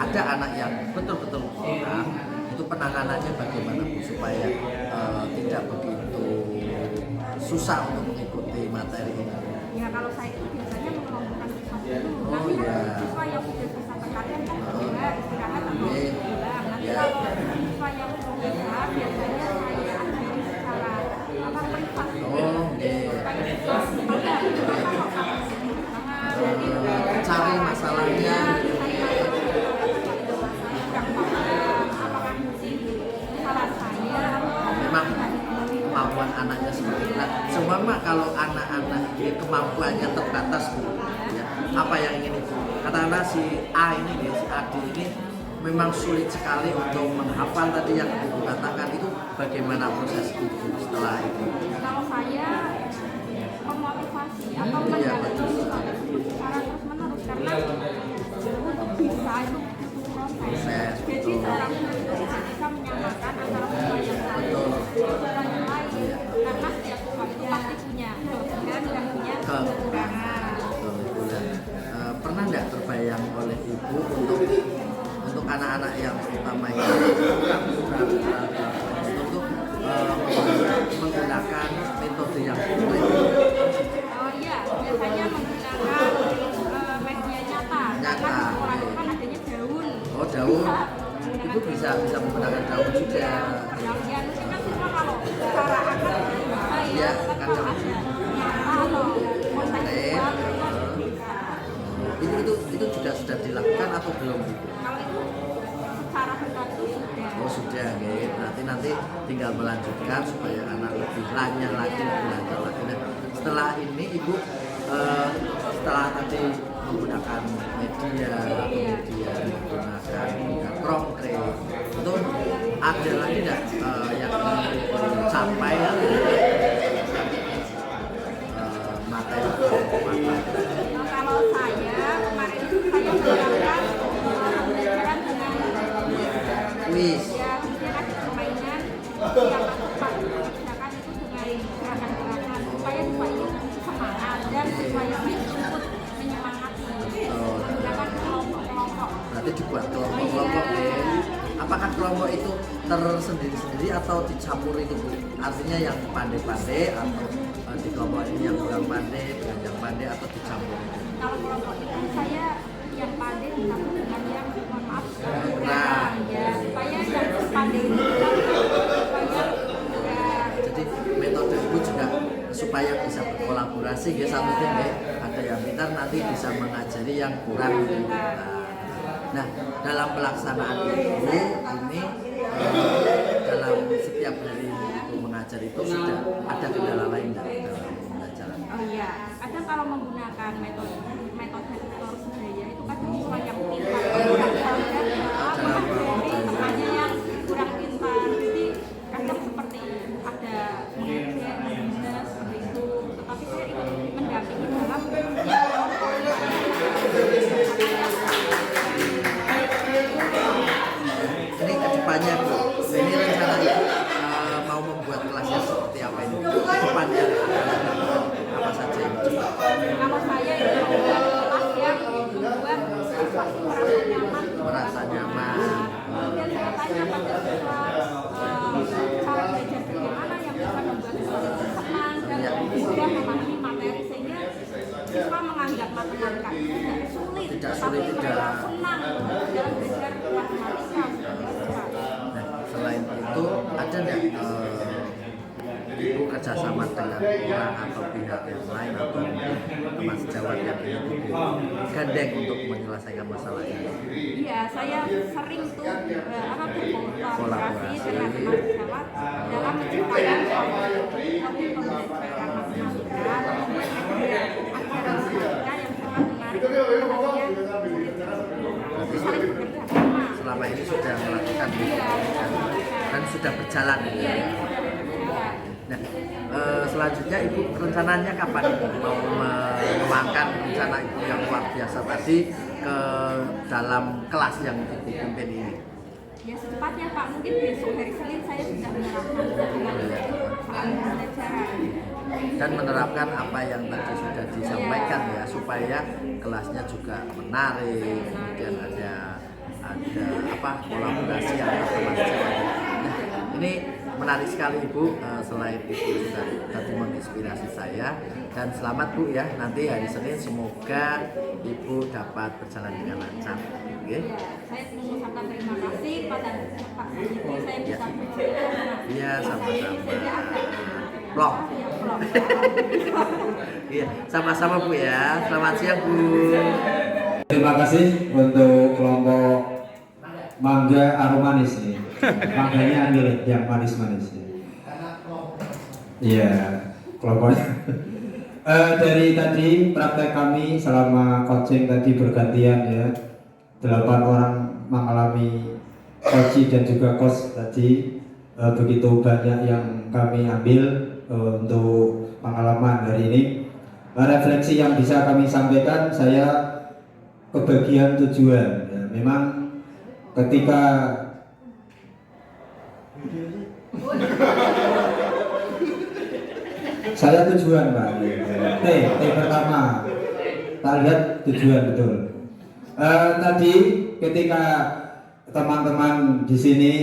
ada anak yang betul-betul kurang itu penanganannya bagaimana Bu supaya tidak begitu susah untuk mengikuti materi ini? Ya kalau saya itu biasanya mengelompokkan siswa dulu. Oh, Nanti iya. kalau siswa yang sudah bisa perkalian kan boleh istirahat atau Oke. pulang. Nanti Ya. kalau siswa yang belum bisa biasanya saya ajari secara privat. Oh, oke. Supaya siswa Cari masalahnya. apakah mungkin salah saya atau Memang kemampuan anaknya seperti itu. Nah, semua kalau anak-anak ini kemampuannya terbatas Bu, ya, apa yang ingin Ibu? Katakanlah si A ini, ya, si Adi ini memang sulit sekali untuk menghafal tadi yang Ibu katakan itu bagaimana proses Ibu setelah itu? kalau saya memotivasi atau Iya, mendalami betul. secara terus menerus karena untuk bisa itu butuh proses. Jadi seorang guru itu tidak bisa menyamakan antara siswa yang satu dengan siswa yang lain karena setiap siswa itu pasti punya kelebihan dan punya kekurangan. Betul, betul. Dan, pernah nggak terbayang oleh Ibu untuk anak-anak yang terutama yang untuk menggunakan metode yang sulit? Oh iya, biasanya menggunakan media nyata. Karena di sekolah itu kan adanya daun. Oh daun, itu bisa menggunakan daun juga. Ya, misalnya siswa kalau cara akad bisa ya, Iya, tapi kan kalau daun. ada nyata atau kontekstual Itu juga sudah dilakukan atau belum? kalau itu secara tertentu sudah. Oh sudah, okay. Berarti nanti tinggal melanjutkan supaya anak lebih lancar lagi, lebih lancar lagi. Nah, setelah ini Ibu setelah tadi menggunakan media, kemudian menggunakan konkret, itu ada lagi nggak yang sampai materi Kalau saya kemarin itu saya menerapkan pembelajaran dengan kuis. ya mungkin ada permainan yang cepat misalkan itu dengan gerakan-gerakan supaya semangat dan supaya ikut menyemangati menggunakan kelompok-kelompok. Berarti dibuat kelompok-kelompok ya. Apakah kelompok itu tersendiri-sendiri atau dicampur itu Bu? Artinya yang pandai-pandai atau di kelompok ini yang kurang pandai dengan yang pandai atau dicampur? Kalau kelompok itu saya yang pandai dicampur dengan yang mohon maaf Nah, ya supaya yang pandai itu supaya ya jadi metode itu juga supaya bisa berkolaborasi ya satu tim ya. Ada yang pintar nanti bisa mengajari yang kurang pintar. Nah, dalam pelaksanaan itu ini dalam setiap hari itu mengajar itu sudah ada kendala lain dalam pembelajaran. oh iya, kadang kalau menggunakan metode tutor sebaya itu kadang orang yang pintar mengajari temannya yang kurang pintar. Jadi kadang seperti ada mengejek, menghina seperti itu. Tetapi saya ikut mendampingi dalam Ini kedepannya Bu, ini rencananya mau membuat kelasnya seperti apa ini? Kedepannya apa saja yang coba? kalau saya itu kelas yang membuat siswa itu merasa nyaman. Kemudian saya tanya pada siswa cara belajar bagaimana yang bisa membuat siswa itu senang dan mudah memahami materi sehingga siswa menganggap matematika itu tidak sulit, tapi mereka senang dalam belajar matematika. Nah, selain itu ada nggak Ibu kerjasama dengan orang atau pihak yang lain atau mungkin teman sejawat yang ingin Ibu gandeng untuk menyelesaikan masalah ini? Iya, saya sering tuh berkolaborasi dengan teman sejawat dalam menciptakan topik pembelajaran matematika dan membuat ajaran matematika yang sangat menarik dan saling bekerja sama. Selama ini sudah melakukan dan sudah berjalan ya. Nah, selanjutnya Ibu rencananya kapan mau menuangkan rencana Ibu yang luar biasa tadi ke dalam kelas yang Ibu pimpin ini? Ya secepatnya Pak, mungkin besok hari Senin saya sudah menerapkan dengan pembelajaran dan menerapkan apa yang tadi sudah disampaikan ya, supaya kelasnya juga menarik, kemudian ada kolaborasi antar teman sejawat. Nah, ini menarik sekali Ibu, selain Ibu juga tadi menginspirasi saya, dan selamat Bu ya, nanti hari Senin semoga Ibu dapat berjalan dengan lancar. Oke? Saya mengucapkan terima kasih pada Pak Siti, saya bisa berjalan. Iya, sama-sama. Plong. Iya, sama-sama Bu ya. Selamat siang Bu. Terima kasih untuk kelompok mangga aromanis nih. Mangganya ambil yang manis-manis. Iya, kelompoknya. Dari tadi praktek kami selama coaching tadi bergantian ya. 8 orang mengalami coaching dan juga coach tadi. Begitu banyak yang kami ambil untuk pengalaman hari ini. Refleksi yang bisa kami sampaikan, saya kebagian tujuan ya, memang ketika saya tujuan Pak, T pertama tak lihat tujuan betul. Tadi ketika teman-teman di sini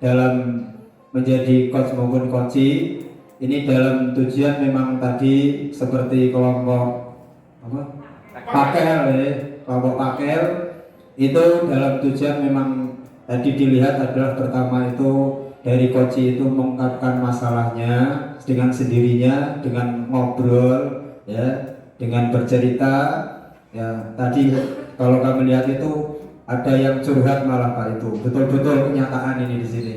dalam menjadi coach maupun coaching ini dalam tujuan memang tadi seperti kelompok pakel ya, kelompok pakel itu dalam tujuan memang tadi dilihat adalah pertama itu dari coaching itu mengungkapkan masalahnya dengan sendirinya, dengan ngobrol ya, dengan bercerita ya. Tadi kalau kami lihat itu ada yang curhat malah Pak, itu betul-betul kenyataan ini di sini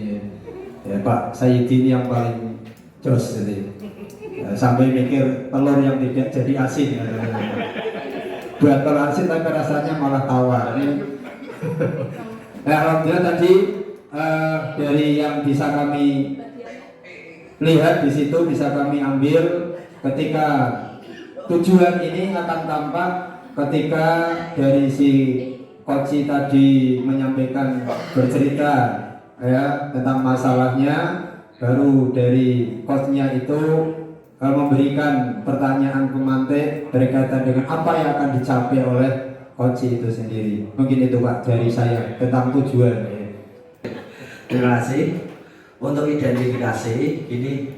ya Pak Sayyidi ini yang paling jos jadi ya, sampai mikir telur yang tidak jadi asin ya. buat toleransi tapi rasanya malah tawa. Nah, alhamdulillah tadi dari yang bisa kami lihat di situ bisa kami ambil ketika tujuan ini akan tampak ketika dari si Koci tadi menyampaikan bercerita ya tentang masalahnya, baru dari coachnya itu memberikan pertanyaan pemantik berkaitan dengan apa yang akan dicapai oleh Koci itu sendiri. Mungkin itu Pak dari saya tentang tujuan. Terima kasih untuk identifikasi ini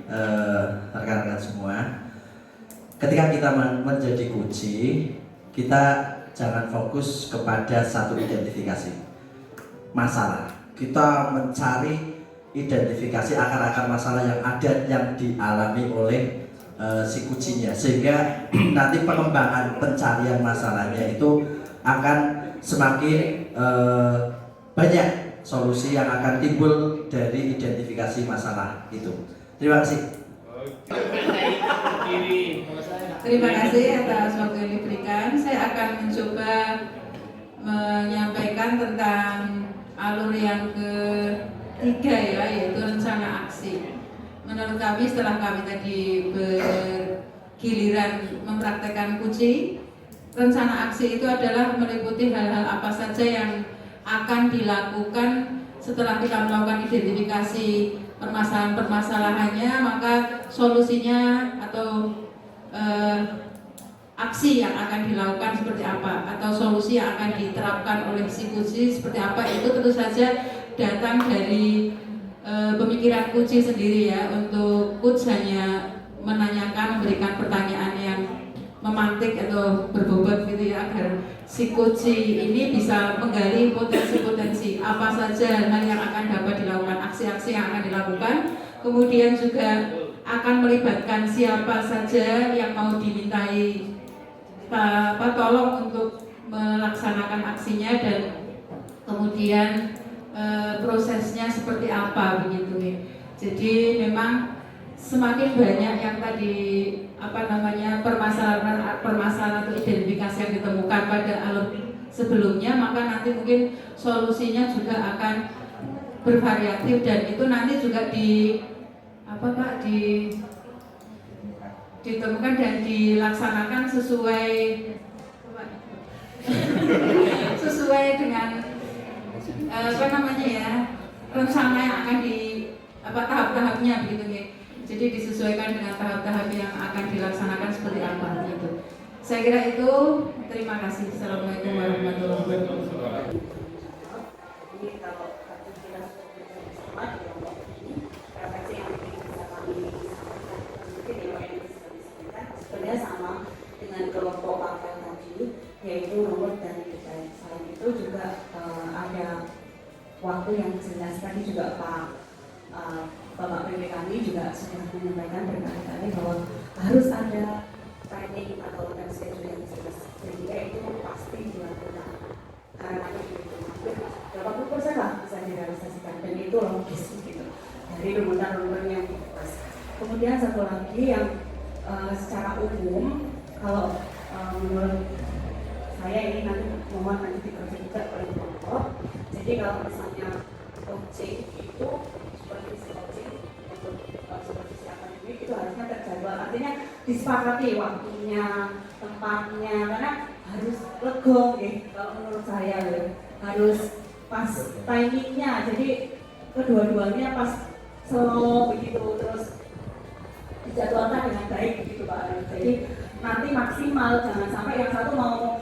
rekan-rekan semua. Ketika kita menjadi coach, kita jangan fokus kepada satu identifikasi masalah. Kita mencari identifikasi akar-akar masalah yang ada yang dialami oleh si kucinya, sehingga nanti pengembangan pencarian masalahnya itu akan semakin banyak solusi yang akan timbul dari identifikasi masalah itu. Terima kasih. Terima kasih atas waktu yang diberikan. Saya akan mencoba menyampaikan tentang alur yang ketiga ya, yaitu rencana aksi. Menurut kami setelah kami tadi bergiliran mempraktekkan kunci, rencana aksi itu adalah meliputi hal-hal apa saja yang akan dilakukan setelah kita melakukan identifikasi permasalahan-permasalahannya, maka solusinya atau aksi yang akan dilakukan seperti apa, atau solusi yang akan diterapkan oleh si kunci seperti apa, itu tentu saja datang dari pemikiran kunci sendiri ya. Untuk coach hanya menanyakan, memberikan pertanyaan yang memantik atau berbobot gitu ya, agar si kunci ini bisa menggali potensi-potensi apa saja hal yang akan dapat dilakukan, aksi-aksi yang akan dilakukan. Kemudian juga akan melibatkan siapa saja yang mau dimintai tolong untuk melaksanakan aksinya, dan kemudian prosesnya seperti apa begitu ya. Jadi memang semakin banyak yang tadi permasalahan atau identifikasi yang ditemukan pada alur sebelumnya, maka nanti mungkin solusinya juga akan bervariatif, dan itu nanti juga ditemukan dan dilaksanakan sesuai dengan rencana yang akan tahap-tahapnya begitu ya. Jadi disesuaikan dengan tahap-tahap yang akan dilaksanakan seperti apa gitu. Saya kira itu. Terima kasih. Assalamualaikum warahmatullahi wabarakatuh. Sebenarnya sama dengan kelompok pakai tadi, yaitu nomor dan desain. Selain itu juga ada waktu yang jelas. Tadi juga Bapak PP kami juga sudah menyampaikan berkali-kali bahwa harus ada training atau time schedule yang jelas, sehingga itu pasti dilakukan. Karena itu hampir 80% lah bisa direalisasikan, dan itu logis gitu dari rumusan-rumusan yang dibahas. Kemudian satu lagi yang secara umum, kalau menurut saya ini nanti mohon nanti dikoreksi juga oleh kelompok. Jadi kalau misalnya coaching itu supervisi coaching untuk supervisi akademik itu harusnya terjadwal, artinya disepakati waktunya, tempatnya, karena harus lego gitu. Kalau menurut saya harus pas timingnya, jadi kedua-duanya pas slow begitu, terus dijadwalkan dengan baik begitu Pak. Jadi nanti maksimal, jangan sampai yang satu mau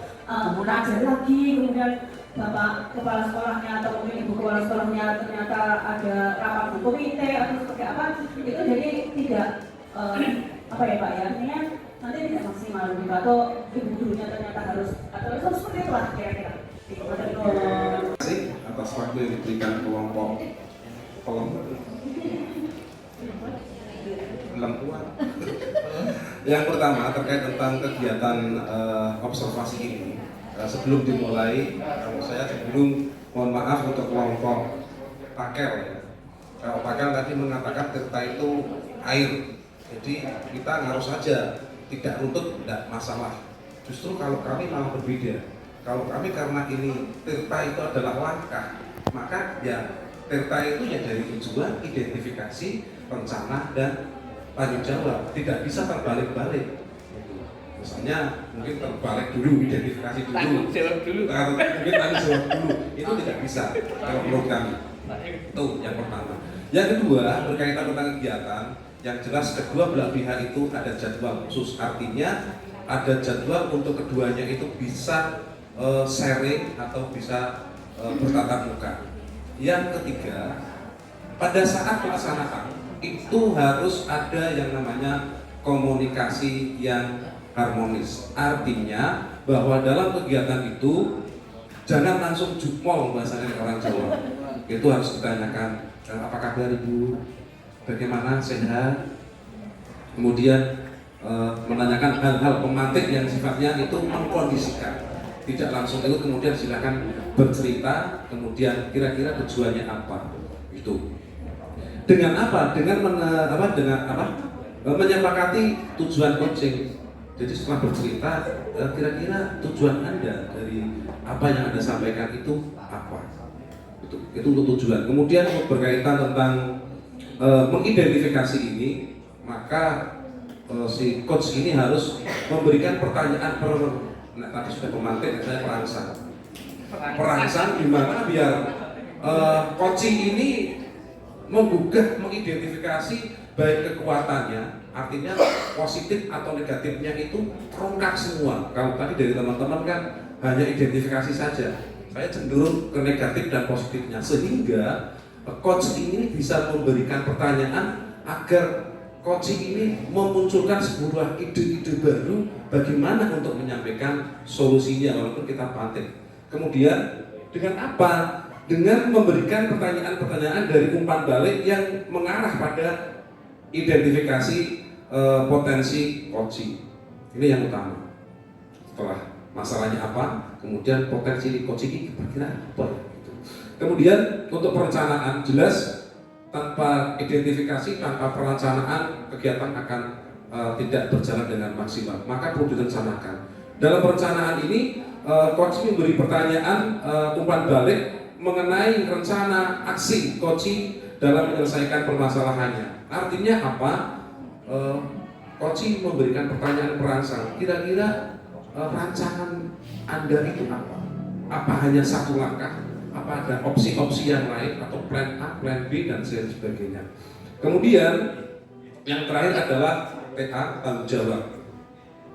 belajar lagi, kemudian Bapak kepala sekolahnya atau mungkin ibu kepala sekolahnya ternyata ada rapat komite atau seperti apa, itu jadi tidak Pak ya, artinya nanti tidak maksimal gitu, atau ibu gurunya ternyata harus, atau itu seperti itu lah kira-kira. Terima kasih atas waktu yang diberikan kelompok perempuan. Yang pertama terkait tentang kegiatan observasi ini. Sebelum dimulai, mohon maaf untuk kelompok Pakel ya. Kalau Pakel tadi mengatakan Tirta itu air, jadi kita ngaruh saja, tidak nuntut, tidak masalah. Justru kalau kami malah berbeda. Kalau kami karena ini tirta itu adalah langkah, maka ya tirta itu ya dari tujuan, identifikasi, rencana, dan tanggung jawab. Tidak bisa terbalik-balik. Misalnya mungkin terbalik dulu, identifikasi dulu, Tanggung jawab dulu. mungkin tanggung jawab dulu. Itu tidak bisa kalau menurut kami. Itu yang pertama. Yang kedua, berkaitan tentang kegiatan, yang jelas kedua belah pihak itu ada jadwal khusus. Artinya ada jadwal untuk keduanya itu bisa sharing atau bisa bertatap muka. Yang ketiga, pada saat pelaksanaan itu harus ada yang namanya komunikasi yang harmonis. Artinya bahwa dalam kegiatan itu jangan langsung jupol bahasanya orang Jawa. Itu harus ditanyakan, apa kabar Ibu? Bagaimana, sehat? Kemudian menanyakan hal-hal pemantik yang sifatnya itu mengkondisikan. Tidak langsung itu, kemudian silakan bercerita, kemudian kira-kira tujuannya apa. Itu. Dengan apa? Dengan menyepakati tujuan coaching. Jadi setelah bercerita, kira-kira tujuan Anda dari apa yang Anda sampaikan itu apa? Itu untuk tujuan. Kemudian berkaitan tentang mengidentifikasi ini, maka si coach ini harus memberikan pertanyaan tadi sudah pemantik, saya perangsang gimana biar coaching ini menggugah, mengidentifikasi baik kekuatannya, artinya positif atau negatifnya itu terungkap semua. Kalau tadi dari teman-teman kan hanya identifikasi saja, saya cenderung ke negatif dan positifnya, sehingga coach ini bisa memberikan pertanyaan agar coaching ini memunculkan sebuah ide-ide baru bagaimana untuk menyampaikan solusinya walaupun kita pantik. Kemudian dengan apa? Dengan memberikan pertanyaan-pertanyaan dari umpan balik yang mengarah pada identifikasi potensi coaching. Ini yang utama. Setelah masalahnya apa, kemudian potensi coaching ini kira-kira apa? Kemudian untuk perencanaan, jelas tanpa identifikasi, tanpa perencanaan, kegiatan akan tidak berjalan dengan maksimal. Maka perlu direncanakan. Dalam perencanaan ini, coach memberi pertanyaan umpan balik mengenai rencana aksi coach dalam menyelesaikan permasalahannya. Artinya apa? Coach memberikan pertanyaan perangsang. Kira-kira rancangan Anda itu apa? Apa hanya satu langkah? Apa ada opsi-opsi yang lain atau plan A, plan B, dan sebagainya. Kemudian yang terakhir adalah TA, tanggung jawab.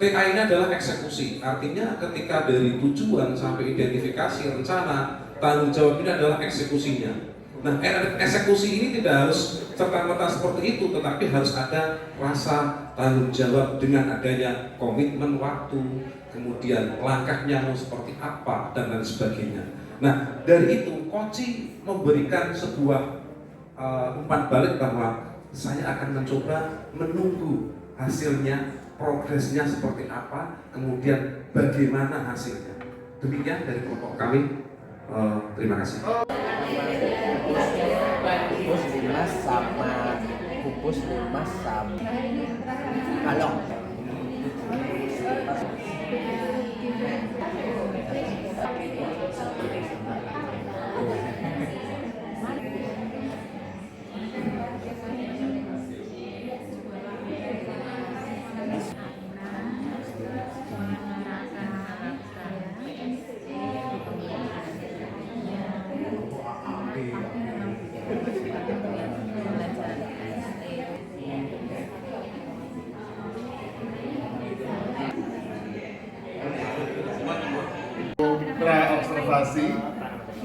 TA ini adalah eksekusi, artinya ketika dari tujuan sampai identifikasi rencana, tanggung jawab ini adalah eksekusinya. Nah, eksekusi ini tidak harus serta-merta seperti itu, tetapi harus ada rasa tanggung jawab dengan adanya komitmen waktu, kemudian langkahnya mau seperti apa, dan lain sebagainya. Nah, dari itu coaching memberikan sebuah umpan balik bahwa saya akan mencoba menunggu hasilnya, progresnya seperti apa, kemudian bagaimana hasilnya. Demikian dari kelompok kami. Terima kasih. Pupus 5 sama pupus 5 sama kalong.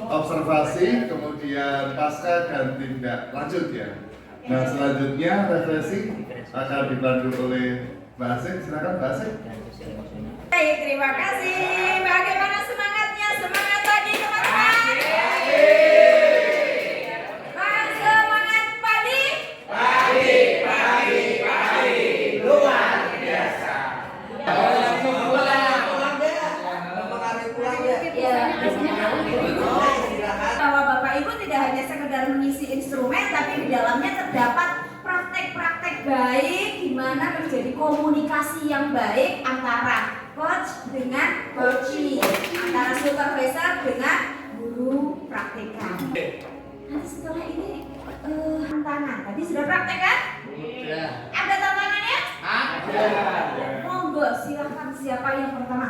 Observasi, kemudian pasca dan tindak lanjut ya. Nah, selanjutnya refleksi akan dipandu oleh Mbak Asik. Silakan Mbak Asik. Baik, terima kasih. Bagaimana semangatnya? Semangat pagi teman-teman. Semangat pagi. Luar biasa. Bahwa Bapak Ibu tidak hanya sekedar mengisi instrumen, tapi di dalamnya terdapat praktek-praktek baik di mana terjadi komunikasi yang baik antara coach dengan coaching, antara supervisor dengan guru praktikan. Nanti setelah ini tantangan. Tadi sudah praktek kan? Sudah. Ada tantangannya? Ada. Monggo, silahkan siapa yang pertama?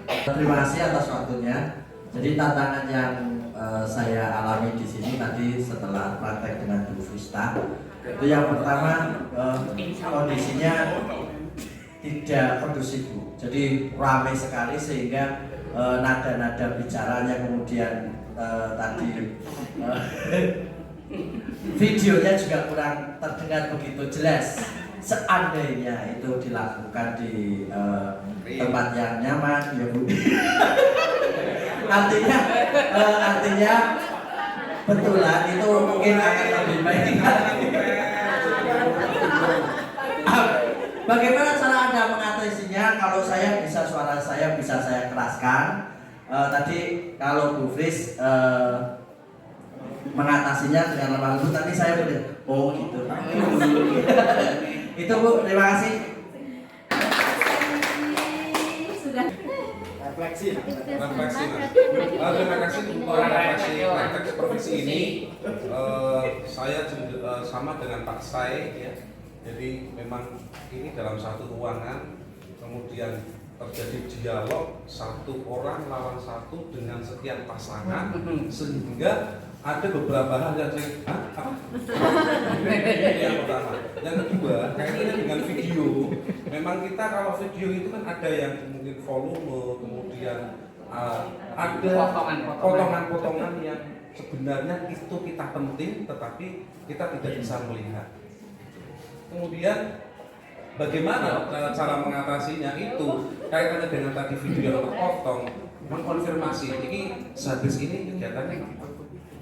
Terima kasih atas waktunya. Jadi tantangan yang saya alami di sini tadi setelah praktek dengan Bu Vista, itu yang pertama kondisinya tidak kondusif Bu. Jadi ramai sekali sehingga nada-nada bicaranya kemudian tadi videonya juga kurang terdengar begitu jelas. Seandainya itu dilakukan di tempat yang nyaman, ya Bu. artinya betulan itu mungkin akan lebih baik. Bagaimana cara Anda mengatasinya? Kalau saya bisa, suara saya bisa saya keraskan. Tadi kalau Bu Fris mengatasinya dengan lemah lembut, tadi saya udah oh gitu. Itu Bu, terima kasih. Sudah. Refleksi. Terima kasih untuk refleksi praktek supervisi ini. Saya sama dengan Pak Sai ya. Jadi memang ini dalam satu ruangan, kemudian terjadi dialog satu orang lawan satu dengan sekian pasangan, sehingga ada beberapa hal yang apa? Yang pertama. Yang kedua, kaitannya dengan video. Memang kita kalau video itu kan ada yang mungkin volume, kemudian ada potongan-potongan yang sebenarnya itu kita penting, tetapi kita tidak bisa melihat. Kemudian bagaimana cara mengatasinya itu kaitannya dengan tadi video yang terpotong, mengkonfirmasi ini sehabis ini kegiatannya apa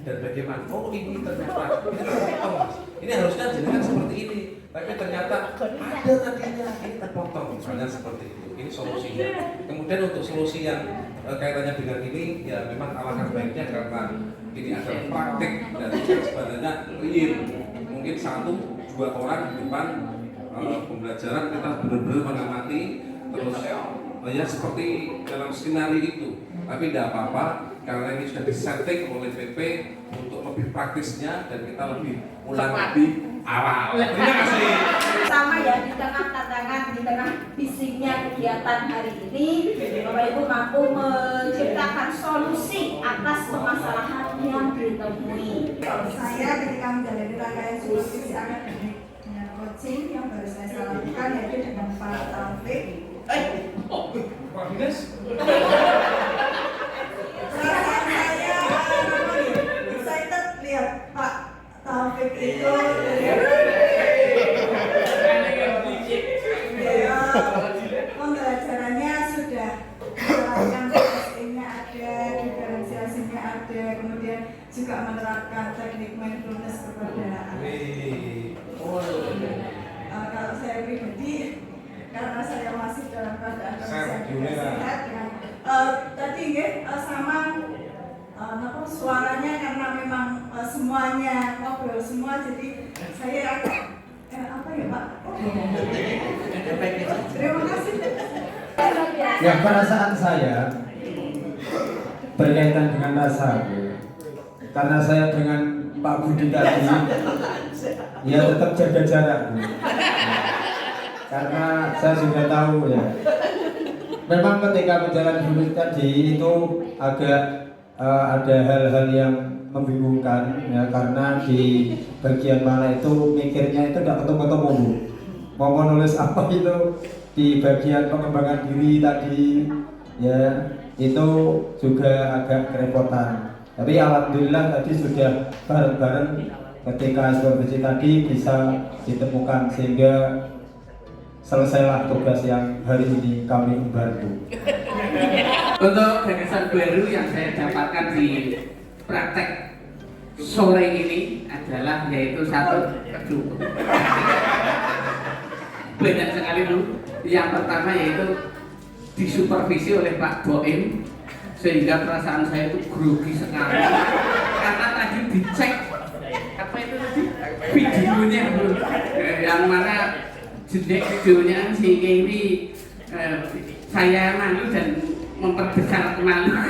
dan bagaimana? Oh ini ternyata ini terpotong, ini harusnya jenengan seperti ini, tapi ternyata ada tadinya ini terpotong, misalnya seperti itu. Ini solusinya. Kemudian untuk solusi yang kaitannya dengan ini ya memang alangkah baiknya karena ini adalah praktik dan sebenarnya real. Mungkin 1-2 orang di depan pembelajaran kita benar-benar mengamati terus ya seperti dalam skenario itu. Tapi tidak apa-apa karena ini sudah disetting oleh PP untuk lebih praktisnya dan kita lebih ulang lebih awal. Terima kasih. Sama ya, di tengah tantangan, di tengah bisiknya kegiatan hari ini, Bapak Ibu mampu menciptakan solusi atas permasalahan yang ditemui. Saya ketika menjalani rangkaian supervisi akademik dengan coaching yang baru saya lakukan yaitu dengan Pak Taufik. Pak Dinas. Saya excited lihat Pak Taufik itu pembelajarannya sudah menerapkan testingnya ada, diferensiasinya ada, kemudian juga menerapkan teknik mindfulness kepada anak. Kalau saya pribadi, karena saya masih dalam keadaan sehat dengan tadi sama suaranya karena memang semuanya ngobrol semua, jadi saya apa ya Pak? Terima kasih. Ya, perasaan saya berkaitan dengan rasa, karena saya dengan Pak Budi tadi, ya tetap jaga jarak, Bu. Karena saya sudah tahu ya. Memang ketika menjalani hidup tadi itu agak ada hal-hal yang membingungkan ya, karena di bagian mana itu mikirnya itu tidak ketemu-ketemu, Bu. Mau menulis apa itu di bagian pengembangan diri tadi ya, itu juga agak kerepotan. Tapi alhamdulillah tadi sudah bareng-bareng ketika supervisi tadi bisa ditemukan sehingga selesailah tugas yang hari ini kami membantu. Untuk gagasan baru yang saya dapatkan di praktek sore ini adalah yaitu banyak sekali Bu. Yang pertama yaitu disupervisi oleh Pak Boim sehingga perasaan saya itu grogi sekali karena tadi dicek apa itu tadi videonya yang mana jejak videonya sehingga ini saya malu dan memperbesar kemaluan.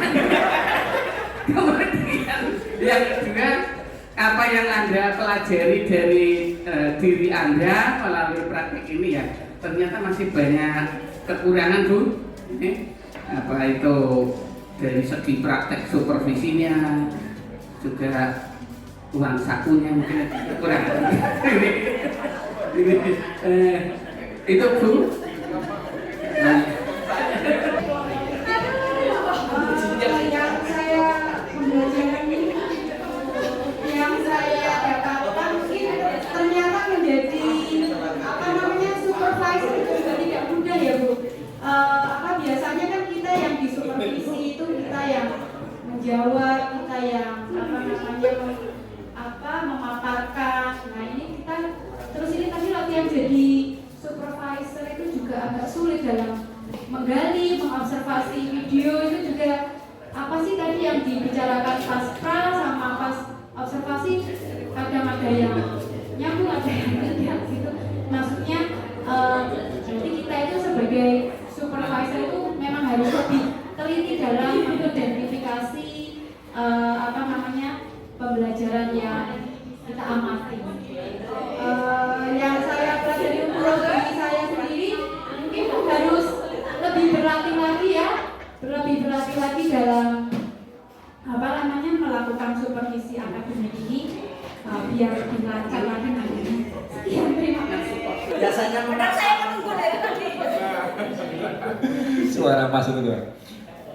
Kemudian yang kedua, apa yang Anda pelajari dari diri Anda melalui praktik ini ya, ternyata masih banyak kekurangan Bu. Apa itu dari segi praktek supervisinya, juga uang sakunya mungkin kekurangan. Itu Bu. Yang saya dapatkan mungkin ternyata menjadi supervisor itu juga tidak mudah ya Bu. Biasanya kan kita yang disupervisi itu kita yang menjawab, kita yang memaparkan. Nah ini kita terus ini tadi latihan jadi supervisor itu juga agak sulit dalam menggali, mengobservasi video itu juga apa sih tadi yang dibicarakan pas pra sama pas observasi kadang ada yang nyambung, ada yang tidak gitu. Maksudnya jadi kita itu sebagai supervisor itu memang harus lebih teliti dalam mengidentifikasi pembelajaran yang kita amati. Yang saya pelajari untuk diri saya sendiri mungkin harus lebih berlatih lagi dalam melakukan supervisi akademik ini biar lebih lancar lagi nantinya. Sekian, terima kasih. Biasanya saya menunggu dari tadi. Suara Mas itu.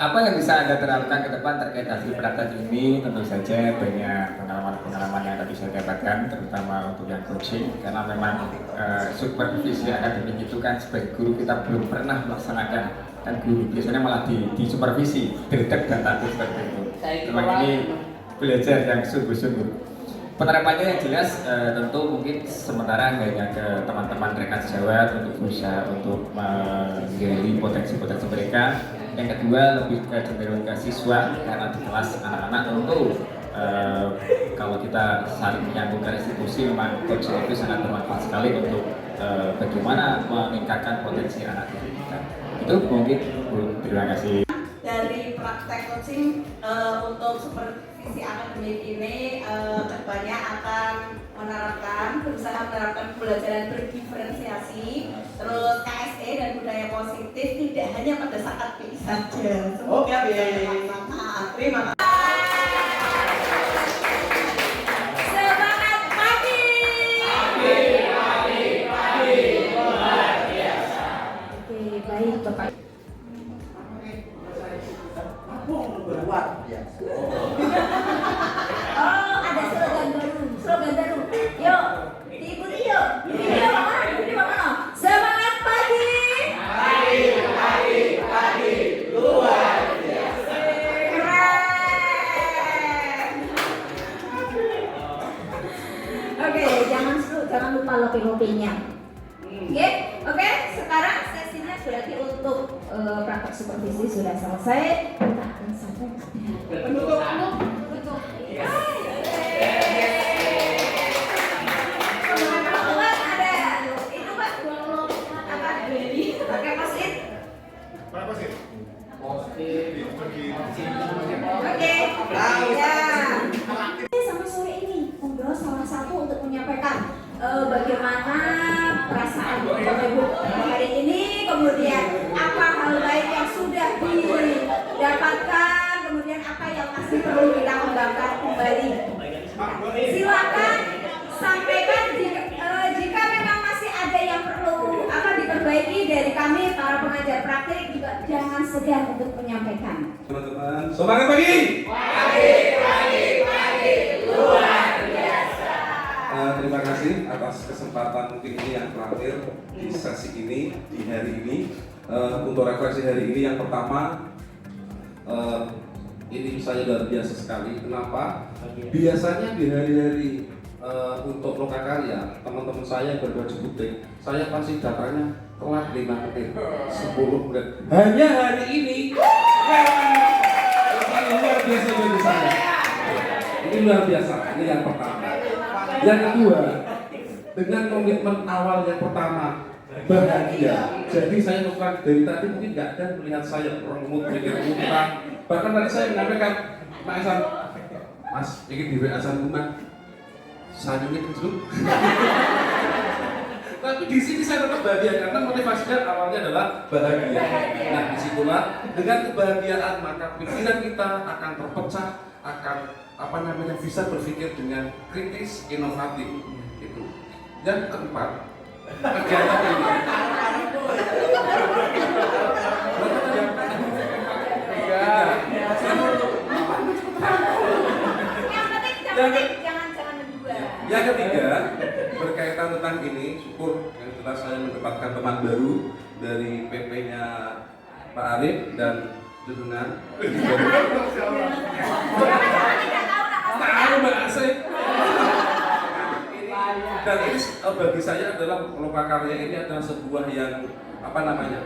Apa yang bisa Anda terapkan ke depan terkait hasil praktek ini? Tentu saja banyak pengalaman-pengalaman yang tadi saya dapatkan, terutama untuk yang coaching, karena memang supervisi akademik itu kan sebagai guru kita belum pernah melaksanakan, dan guru biasanya malah di supervisi, dedek dan takut seperti itu. Memang ini belajar yang sungguh-sungguh. Penerapannya yang jelas tentu mungkin sementara hanya ke teman-teman rekan sejawat untuk berusaha untuk menggali potensi-potensi mereka. Yang kedua lebih ke cenderung ke siswa, karena di kelas anak-anak tentu kalau kita saling menyambungkan institusi, memang coaching itu sangat bermanfaat sekali untuk bagaimana meningkatkan potensi anak kita. Itu mungkin Bu, terima kasih. Dari praktek coaching untuk supervisi akademik ini kedepannya akan berusaha menerapkan pembelajaran berdiferensiasi, terus KSE dan budaya positif tidak hanya pada saat PI saja. Semoga bisa terlaksana. Terima kasih. Semangat pagi. Pagi. Luar biasa. Oke, baik Bapak. Luar biasa. Oh, ada slogan baru. Yuk, diikuti yuk. Ini apa? Semangat pagi. Pagi. Luar biasa. Keren. Oke, jangan lupa lopi-lopinya. Oke, sekarang sesinya berarti untuk praktek supervisi sudah selesai. Kita akan sampai penutup. Sampai sore ini ngobrol salah satu untuk menyampaikan bagaimana perasaan Bapak Ibu hari ini, kemudian apa hal baik yang sudah didapatkan, kemudian apa yang masih perlu kita kembangkan kembali. Silakan sampaikan jika memang masih ada yang perlu diperbaiki dari kami para pengajar praktik, juga jangan segan untuk menyampaikan. Teman-teman, semangat pagi. Luar biasa. Terima kasih atas kesempatan mungkin ini yang terakhir di sesi ini, di hari ini. Untuk refleksi hari ini yang pertama, ini saya luar biasa sekali. Kenapa? Biasanya di hari-hari untuk lokakarya, teman-teman saya yang berbaju putih, saya pasti datanya telat 5 menit, 10 menit. Hanya hari ini, ini luar biasa bagi saya. Ini luar biasa, ini yang pertama. Yang kedua, dengan komitmen awal yang pertama, bahagia. Jadi saya melakukan dari tadi mungkin nggak ada melihat saya rengut, mikir utang. Bahkan tadi saya menyampaikan, Pak Hasan, Mas, ingin di WA rumah, saya nyunik dulu. Tapi di sini saya tetap bahagia karena motivasinya awalnya adalah bahagia. Nah, disitulah dengan kebahagiaan maka pikiran kita akan terpecah, akan bisa berpikir dengan kritis, inovatif. Itu. Yang keempat, kegiatan ini. Yang ketiga, berkaitan tentang ini, syukur yang jelas saya mendapatkan teman baru dari PP-nya Pak Arif dan Junjungan. Tahu Mbak Asik. Dan ini bagi saya adalah lokakarya ini adalah sebuah yang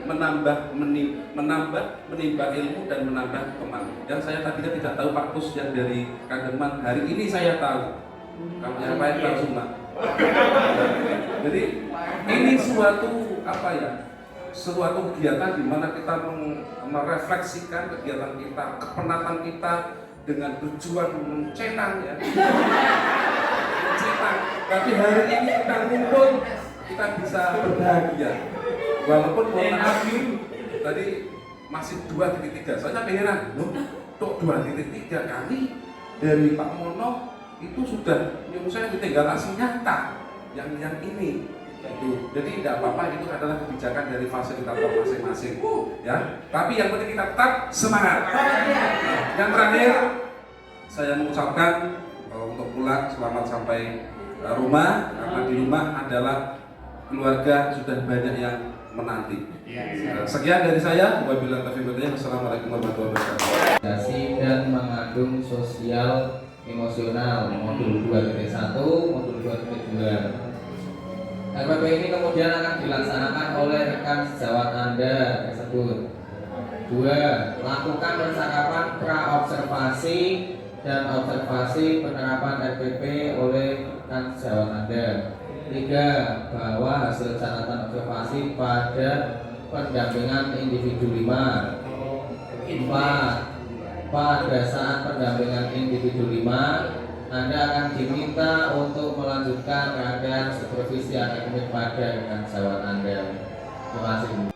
menambah ilmu dan menambah teman. Yang saya tadinya tidak tahu Pak Kus yang dari Kademan, hari ini saya tahu. Kamu ngapain Bang Suma? Jadi ini suatu kegiatan di mana kita merefleksikan kegiatan kita, kepenatan kita dengan tujuan mencetak ya. Mencetak. Tapi hari ini kita kumpul, kita bisa berbahagia. Walaupun mohon maaf tadi masih 2.3. Saya heran, loh, kok 2.3 kali dari Pak Mono itu sudah saya tinggal asli nyata yang ini itu. Jadi tidak apa-apa, itu adalah kebijakan dari fasilitator masing-masing ya. Tapi yang penting kita tetap semangat. Yang terakhir saya mengucapkan untuk pulang selamat sampai rumah, karena di rumah adalah keluarga sudah banyak yang menanti. Sekian dari saya. Wabillahi taufiq wal hidayah. Wassalamualaikum warahmatullahi wabarakatuh. Dan mengandung sosial emosional modul 2.1, modul 2.2. RPP ini kemudian akan dilaksanakan oleh rekan sejawat Anda tersebut. 2. Lakukan percakapan pra-observasi dan observasi penerapan RPP oleh rekan sejawat Anda. 3. Bawa hasil catatan observasi pada pendampingan individu 5. 4. Pada saat pendampingan individu 5, Anda akan diminta untuk melanjutkan rangkaian supervisi akademik pada rekan sejawat Anda. Terima kasih.